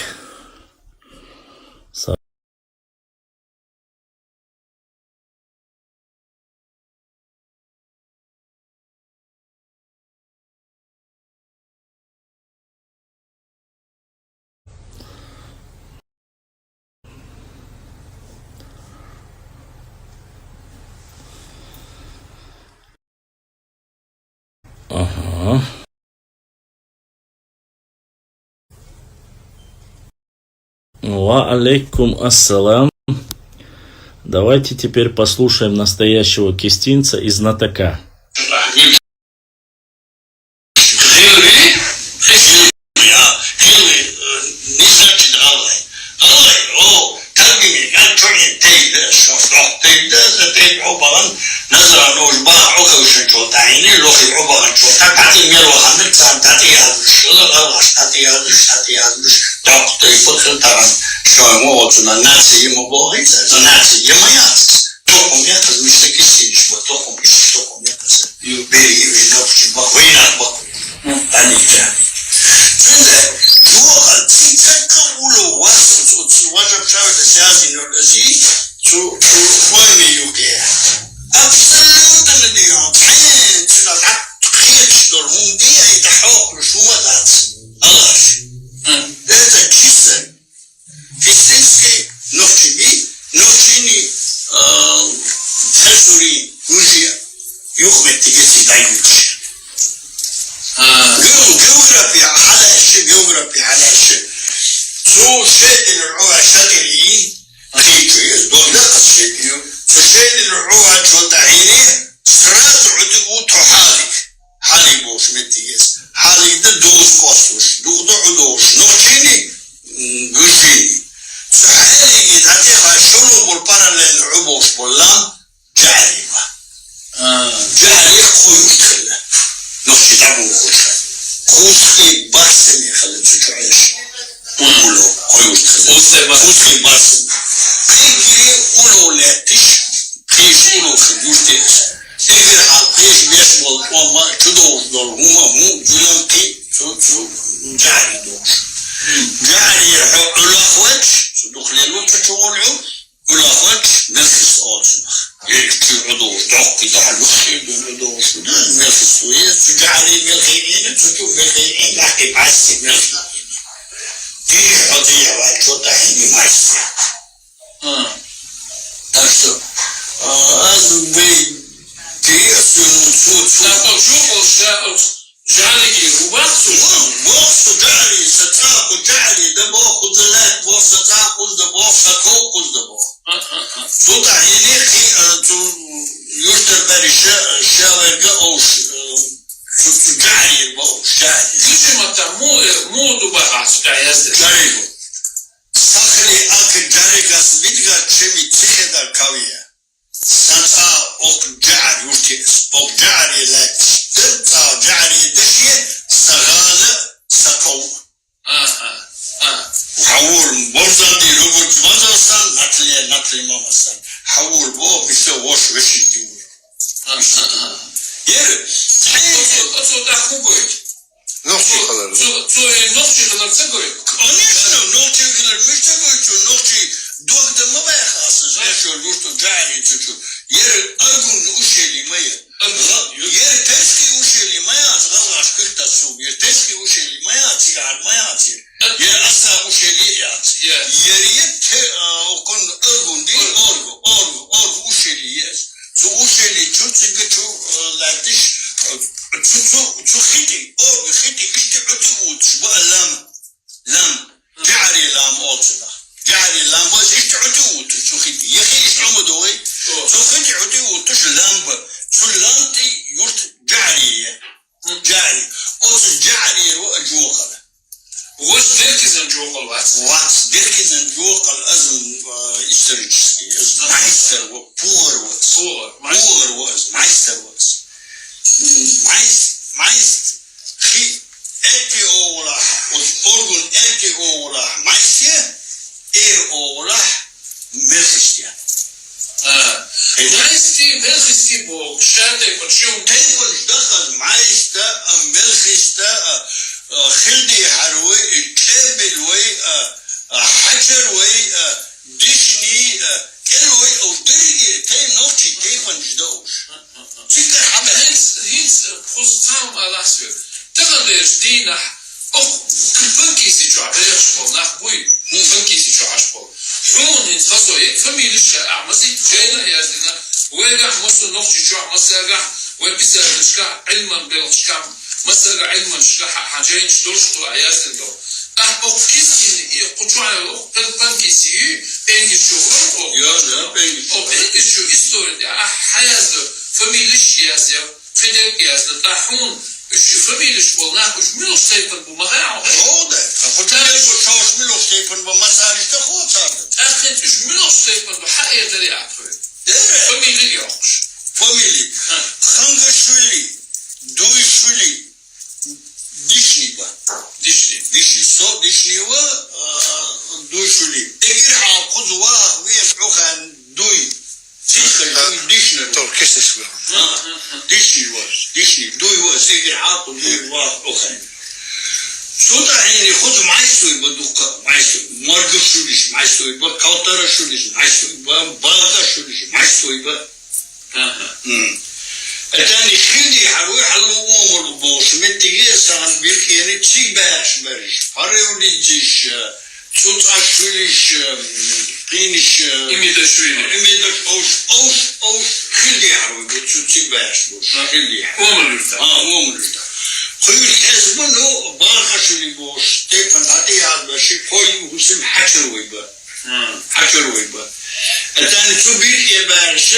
Ага. Ва алейкум ассалам. Давайте теперь послушаем настоящего кистинца и знатока. Юок алазм исторический. Майстер вот, повар вот, майстер вот. Хи эти оула, орган эти оула, майстер, оула, мелхистия. Майстер, мелхисти бог, шатай почему? Тейпон ждахал майстер, мелхистия, خلدي حروي كابلوي حجروي دشني كلوي او درجي تي نوتشي تيفن جدوش تذكر حبه هينس خصوصاً على سبيل تغليش دينا او كبنكي سيجو عبريش بول نحبوي بنكي سيجو عشبول حون هينس خصوصي فميلش اعمسي تخينا يازدنا ويقع مصر نوتشي شو عمسيقع ويبسر نشكا علما بلشكا مثلا علما شكا حاجين شدوشتو عيازن دو او كيستين قطوع على بنكي سيو بنكي شو او بنكي شو استوري حيازدو فميلش يازيو فدك يازدو تحون شو فميلش بولناك وش ملوش سيبن بمغاعو هودا فقلتالي وشوش ملوش سيبن بمسارش تخوت هذا اخي وش ملوش سيبن بحقية داري عطوي فميلي يوقش فميلي خنق شولي دوي شولي دشني صوت دشني و دوي شولي اجير عاقز واه ويفعوخان دوي دشني تركيز شوي دشني دوي واس اجير عاقز دوي واه اوخان صوت عيني خذ معيسوي بدوكا معيسوي مرق شوليش معيسوي بكوتر شوليش معيسوي باغا شوليش معيسوي الثاني خلدي حروي حلو أمور بوش متجه سان بيرك يعني تشيك باش برش فريوليجيش صوت أشوليش قينش إميدش أوش خلدي حروي بتشو تشيك باش بوش خلدي أمورلتا خيول كازمنو باغا شولي بوش تيفن هاتي هاد باشي خوي وسم حشروي با الثاني شو بيرك يا باش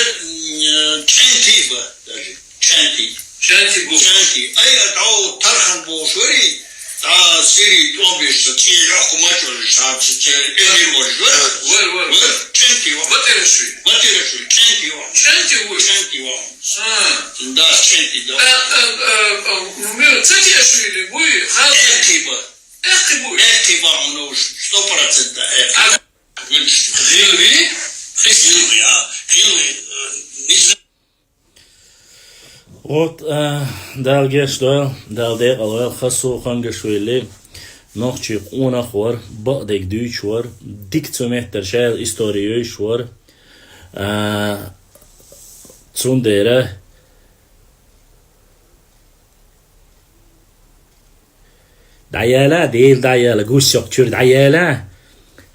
كانتي با شانتي أي أدعو ترخن بوشوري تا سيري تومبيش تي ياخو ماتشو شاب تي إلي وجود شانتي باتيرشوي شانتي وان داس شانتي دا ميو تاتي أشوي بوي خالص اكتبا ونوش 100% غيلوي Вот, далге что, далде алвел хасу хангашвили, Нохчи Къам хвар, бадек дүйч var, diktometer шайл историёш var, цундера, даяла, değil dаяla, gus yok çür dаяla,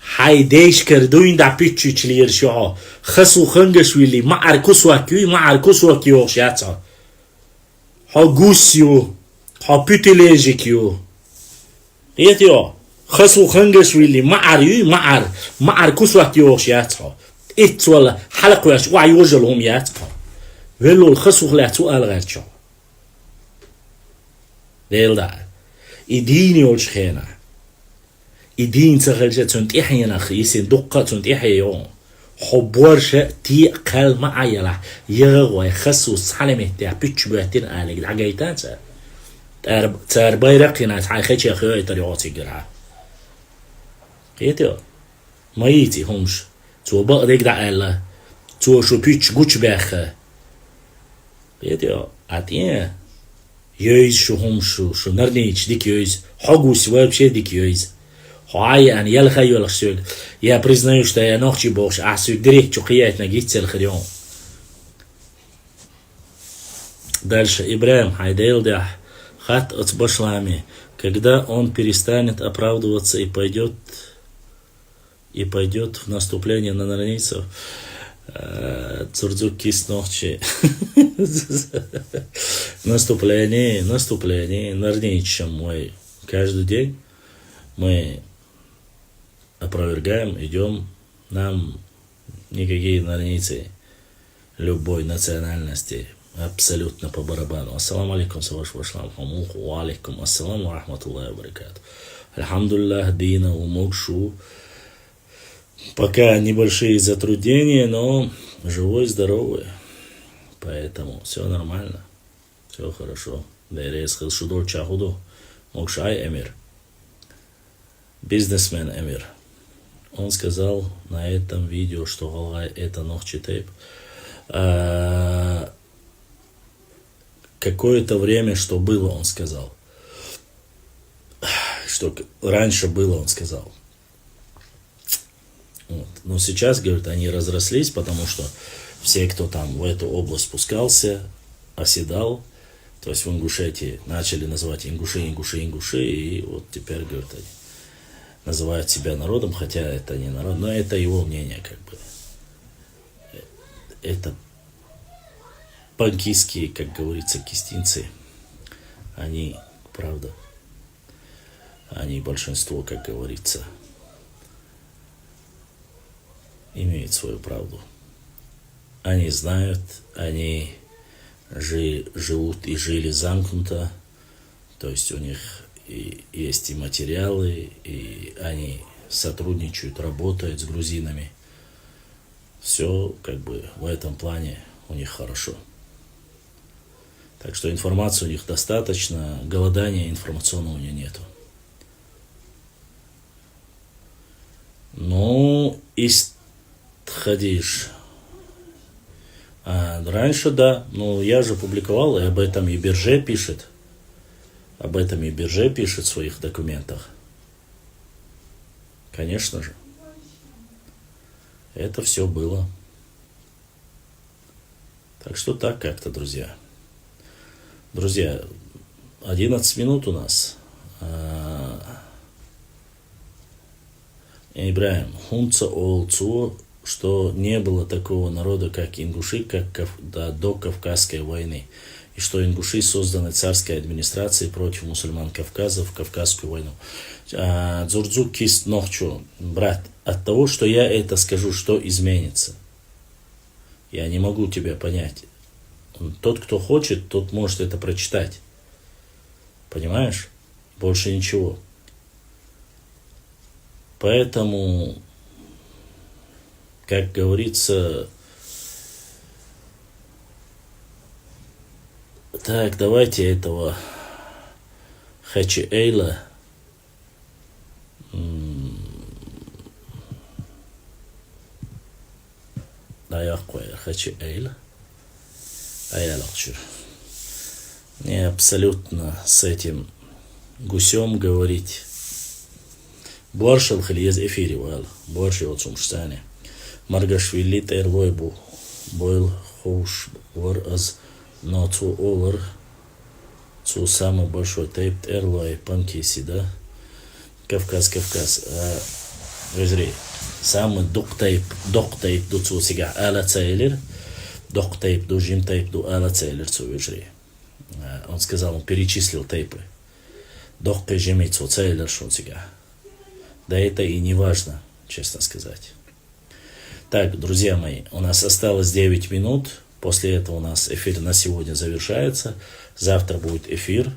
hay değişkerdüğün da püçüçlüyer şu, hasu hangashvili, ma'ar kuswaki yok yatsa. Ha gusyo, ha pütülejikyo. Yetiyor. Hasu hangashvili, ma'ar kuswaki yok yatsa. İt valla halak yaş, wa yojlum yatsa. Velol hasu la sual garço. Değil da. İdini olşkhena. إدين تغلجة تنتيحينا خيسين دقة تنتيحيون حبورش تي قال معايلا يغوى خصوص حلمه تاع بيتش بواتين آلك العقايتان تار بايرقنا تعاي خيتش يا خيوي طريقاتي قرعا قيتيو مايتي همش تو بقدك دع آلا تو شو بيتش قوش باخ قيتيو عطيه يويز شو همش شو نرنيش ديك يويز حقوس وابشي ديك يويز يعني يلا خيول السؤال يا признаю что я ночью больше а сюда чукиять на гитцел хрём дальше Ибрагим хайдел да хат от Башлами когда он перестанет оправдываться и пойдет в наступление на границу DZURDZUKI с ночи наступление нарничем мой каждый день мы опровергаем, идем, нам никакие границы любой национальности абсолютно по барабану. Ассаламу алейкум, саваш Башлам хамуху, ва алейкум ассаламу рахматуллахи ва баракату. Алхамдулиллах, дина, умокшу, Пока небольшие затруднения, но живой, здоровый. Поэтому все нормально. Все хорошо. Эмир. Бизнесмен Эмир. Он сказал на этом видео, что это Нохчи тейп. Какое-то время, что было, он сказал. Что раньше было, он сказал. Вот. Но сейчас, говорит, они разрослись, потому что все, кто там в эту область спускался, оседал. То есть в Ингушетии начали называть ингуши, и вот теперь, говорит, они называют себя народом, хотя это не народ, но это его мнение, как бы. Это панкистские, как говорится, кистинцы. Они, правда, они большинство, как говорится, имеют свою правду. Они знают, они живут и жили замкнуто, то есть у них есть и материалы, и они сотрудничают, работают с грузинами. Все как бы в этом плане у них хорошо. Так что информации у них достаточно, голодания информационного у них нету. Ну, исходишь. Раньше, да, но я же публиковал, и об этом и бирже пишет. Об этом и бирже пишет в своих документах. Конечно же. Это все было. Так что так как-то, друзья. Друзья, 11 минут у нас. Ибрагим, хунца олцу, что не было такого народа, как ингуши, как до Кавказской войны. И что ингуши созданы царской администрацией против мусульман Кавказа в Кавказскую войну. Дзурдзуки Нохчу, брат, от того, что я это скажу, что изменится? Я не могу тебя понять. Тот, кто хочет, тот может это прочитать. Понимаешь? Больше ничего. Поэтому, как говорится, так, давайте этого Хачи-Эйла не абсолютно с этим гусем говорить. Боршал хлиез эфире вал, борши от сумштане. Маргашвили терлойбу, бойл хоуш вар аз ноту овар, цу самый большой тейп эрлой панкиси, да? Кавказ. Везри. Самый док тейп до цу сега ала цейлер, док тейп до жим тейп до ала цейлер цу везри. Он сказал, он перечислил тейпы. Док жим цу цейлер шун сега. Да это и не важно, честно сказать. Так, друзья мои, у нас осталось 9 минут. После этого у нас эфир на сегодня завершается. Завтра будет эфир.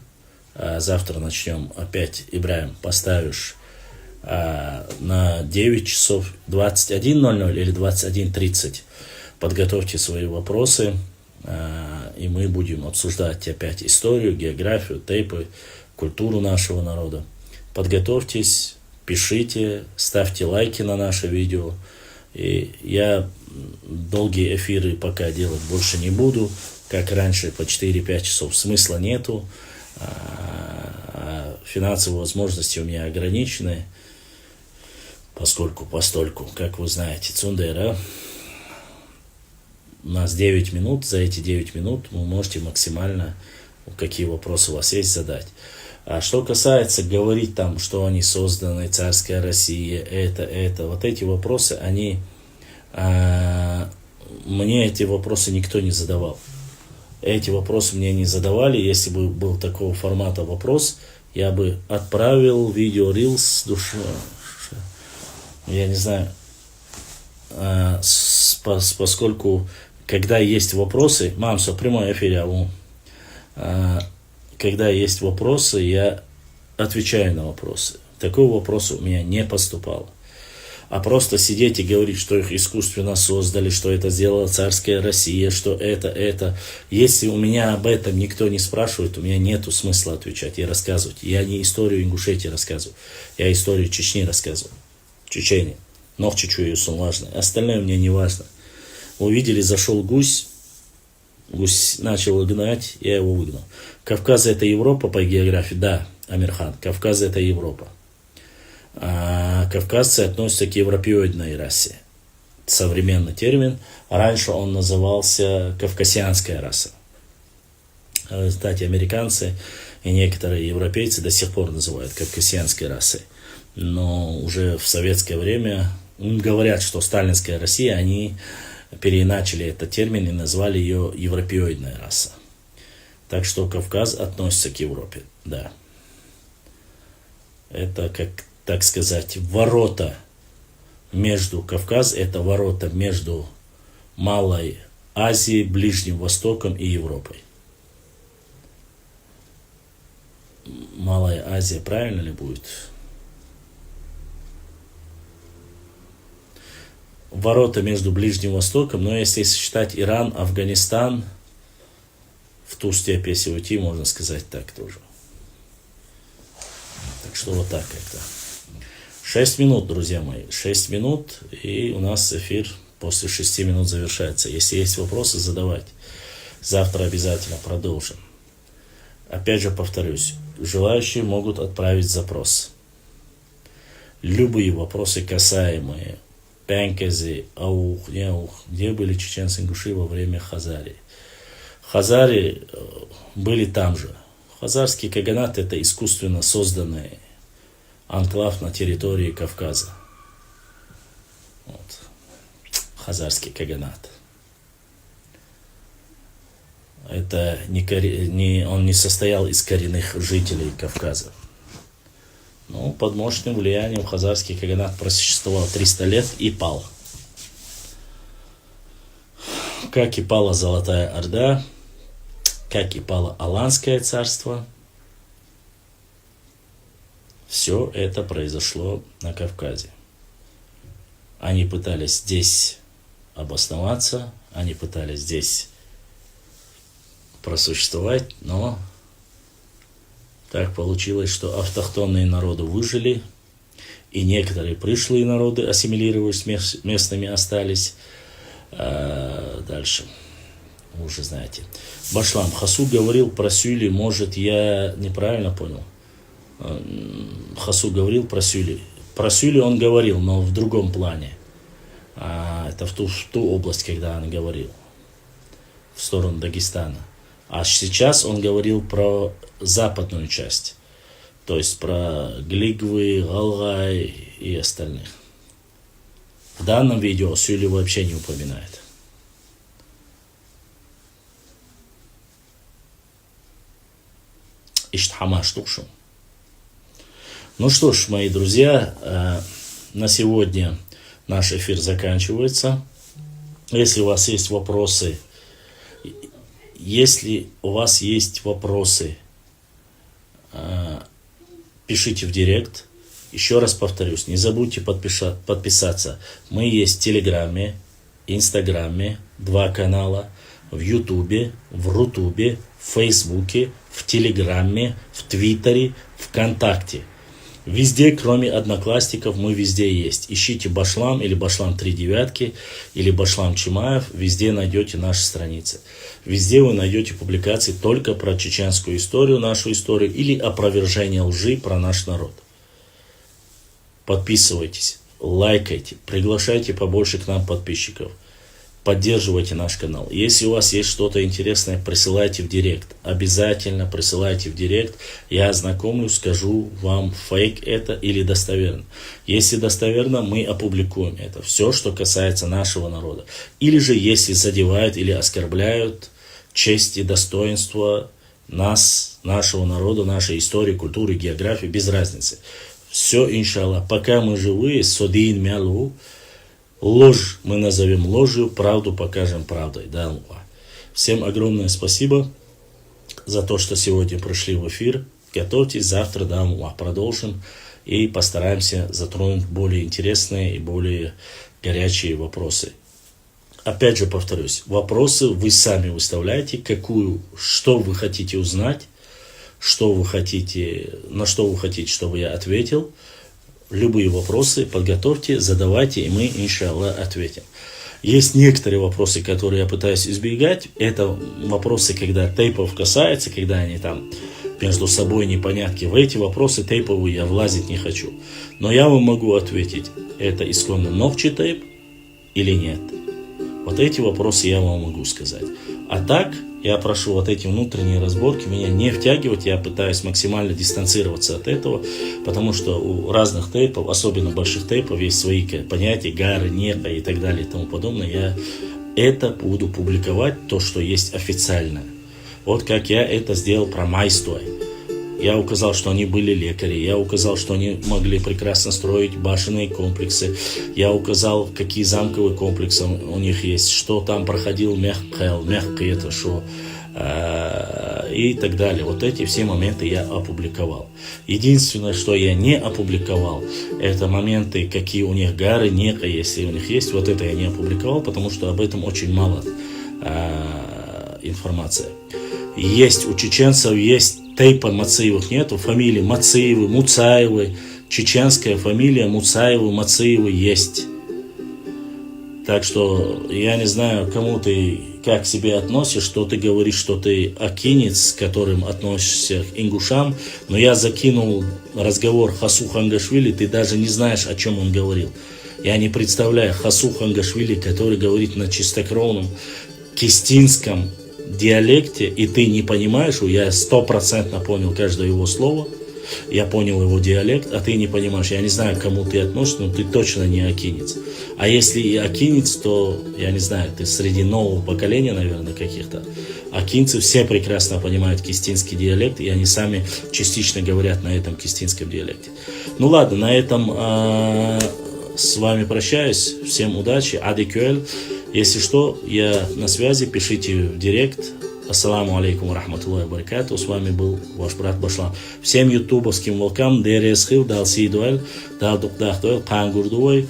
Завтра начнем опять. Ибрагим, поставишь на 9 часов 21:00 или 21:30. Подготовьте свои вопросы. И мы будем обсуждать опять историю, географию, тейпы, культуру нашего народа. Подготовьтесь. Пишите, ставьте лайки на наше видео. И я долгие эфиры пока делать больше не буду. Как раньше, по 4-5 часов смысла нету. Финансовые возможности у меня ограничены. Постольку, как вы знаете, цундера. У нас 9 минут. За эти 9 минут вы можете максимально, какие вопросы у вас есть, задать. А что касается говорить там, что они созданы, царская Россия, это, вот эти вопросы, они, мне эти вопросы никто не задавал. Эти вопросы мне не задавали. Если бы был такого формата вопрос, я бы отправил видео Reels с души. Я не знаю, поскольку, когда есть вопросы, мамсо, прямой эфир, когда есть вопросы, я отвечаю на вопросы. Такой вопрос у меня не поступал. А просто сидеть и говорить, что их искусственно создали, что это сделала царская Россия, что это. Если у меня об этом никто не спрашивает, у меня нету смысла отвечать и рассказывать. Я не историю Ингушетии рассказываю, я историю Чечни рассказываю. Чечени. Нохчи Къам важно. Остальное мне не важно. Увидели, зашел гусь начал гнать, я его выгнал. Кавказ это Европа по географии? Да, Амирхан. Кавказ это Европа. А кавказцы относятся к европеоидной расе. Современный термин. Раньше он назывался кавказианская раса. Кстати, американцы и некоторые европейцы до сих пор называют кавказианской расой. Но уже в советское время говорят, что сталинская Россия, они переиначили этот термин и назвали ее европеоидная раса. Так что Кавказ относится к Европе, да. Это, как так сказать, ворота между Кавказ, это ворота между Малой Азией, Ближним Востоком и Европой. Малая Азия, правильно ли будет? Ворота между Ближним Востоком, но если считать Иран, Афганистан, в ту степь, если уйти, можно сказать так тоже. Так что вот так это. 6 минут, друзья мои, 6 минут, и у нас эфир после 6 минут завершается. Если есть вопросы, задавайте. Завтра обязательно продолжим. Опять же повторюсь, желающие могут отправить запрос. Любые вопросы, касаемые Пенкези, аух, не аух, где были чеченцы ингуши во время Хазарии. Хазари были там же. Хазарский каганат это искусственно созданный анклав на территории Кавказа. Вот. Хазарский каганат. Это он не состоял из коренных жителей Кавказа. Но под мощным влиянием хазарский каганат просуществовал 300 лет и пал. Как и пала Золотая Орда, как и пало Аланское царство, все это произошло на Кавказе. Они пытались здесь обосноваться, они пытались здесь просуществовать, но так получилось, что автохтонные народы выжили, и некоторые пришлые народы, ассимилировались местными, остались. Дальше. Вы уже знаете. Башлам. Хасу говорил про Сюли, может, я неправильно понял? Хасу говорил про Сюли. Про Сюли он говорил, но в другом плане. Это в ту область, когда он говорил. В сторону Дагестана. А сейчас он говорил про западную часть. То есть про Глигвы, Галгай и остальных. В данном видео Сюли вообще не упоминает. Иштхама штукшу. Ну что ж, мои друзья, на сегодня наш эфир заканчивается. Если у вас есть вопросы, пишите в директ. Еще раз повторюсь, не забудьте подписаться. Мы есть в Телеграме, Инстаграме, 2 канала, в Ютубе, в Рутубе, в Фейсбуке, в Телеграме, в Твиттере, ВКонтакте. Везде, кроме Одноклассников, мы везде есть. Ищите Башлам или Башлам 3 или Башлам Чимаев, везде найдете наши страницы. Везде вы найдете публикации только про чеченскую историю, нашу историю, или опровержение лжи про наш народ. Подписывайтесь, лайкайте, приглашайте побольше к нам подписчиков. Поддерживайте наш канал. Если у вас есть что-то интересное, присылайте в директ. Обязательно присылайте в директ. Я ознакомлюсь, скажу вам, фейк это или достоверно. Если достоверно, мы опубликуем это. Все, что касается нашего народа. Или же, если задевают или оскорбляют честь и достоинство нас, нашего народа, нашей истории, культуры, географии, без разницы. Все, иншаллах. Пока мы живые, содин мялу. Ложь мы назовем ложью, правду покажем правдой. Да? Всем огромное спасибо за то, что сегодня пришли в эфир. Готовьтесь, завтра продолжим и постараемся затронуть более интересные и более горячие вопросы. Опять же повторюсь, вопросы вы сами выставляете, что вы хотите узнать, на что вы хотите, чтобы я ответил. Любые вопросы подготовьте, задавайте, и мы, иншаллах, ответим. Есть некоторые вопросы, которые я пытаюсь избегать. Это вопросы, когда тейпов касается, когда они там между собой непонятки. В эти вопросы тейповые я влазить не хочу. Но я вам могу ответить, это исконно Нохчи тейп или нет. Вот эти вопросы я вам могу сказать. А так, я прошу вот эти внутренние разборки меня не втягивать. Я пытаюсь максимально дистанцироваться от этого, потому что у разных тейпов, особенно больших тейпов, есть свои понятия, гары, нека и так далее и тому подобное. Я это буду публиковать, то, что есть официально. Вот как я это сделал про Майстой. Я указал, что они были лекари. Я указал, что они могли прекрасно строить башенные комплексы. Я указал, какие замковые комплексы у них есть. Что там проходил Мялхи, это что. И так далее. Вот эти все моменты я опубликовал. Единственное, что я не опубликовал, это моменты, какие у них гары, нека, если у них есть. Вот это я не опубликовал, потому что об этом очень мало информации. Есть у чеченцев, есть тейпа Мацеевых нету, фамилии Мацеевы, Муцаевы, чеченская фамилия Муцаевы, Мацеевы есть. Так что я не знаю, кому ты как себе относишь, что ты говоришь, что ты акинец, к которым относишься к ингушам, но я закинул разговор Хасу Хангашвили, ты даже не знаешь, о чем он говорил. Я не представляю Хасу Хангашвили, который говорит на чистокровном кистинском диалекте, и ты не понимаешь, я 100% понял каждое его слово, я понял его диалект, а ты не понимаешь. Я не знаю, к кому ты относишься, но ты точно не акинец. А если и акинец, то, я не знаю, ты среди нового поколения, наверное, каких-то. Акинцы все прекрасно понимают кистинский диалект, и они сами частично говорят на этом кистинском диалекте. Ну ладно, на этом с вами прощаюсь. Всем удачи. Адикюэль. Если что, я на связи, пишите в директ. Ассаламу алейкум рахматуллахи ва баракату. С вами был ваш брат Башлам. Всем ютубовским волкам дересхил, дал сидуэль, дал духдахтуэль, кангурдуэль.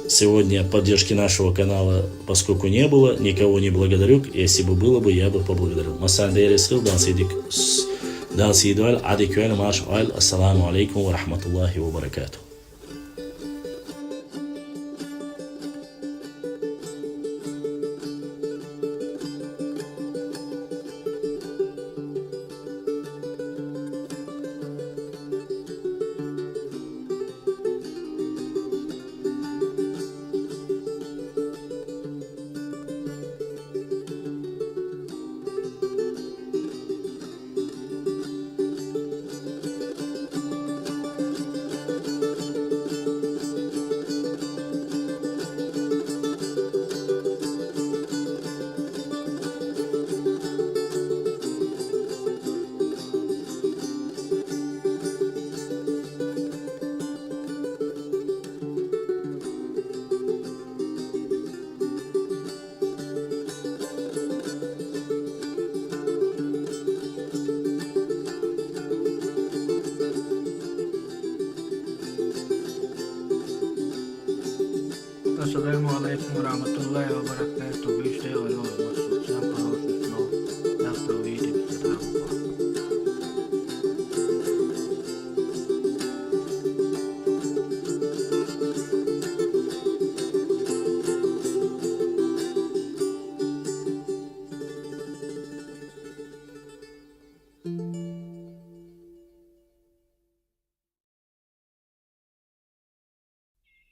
Сегодня поддержки нашего канала, поскольку не было, никого не благодарю. Если бы было бы, я бы поблагодарил. Масан дересхил, дал сидуэль, адикуэль, машуэль. Ассаламу алейкум рахматуллахи ва баракату. Assalamualaikum warahmatullahi wabarakatuh.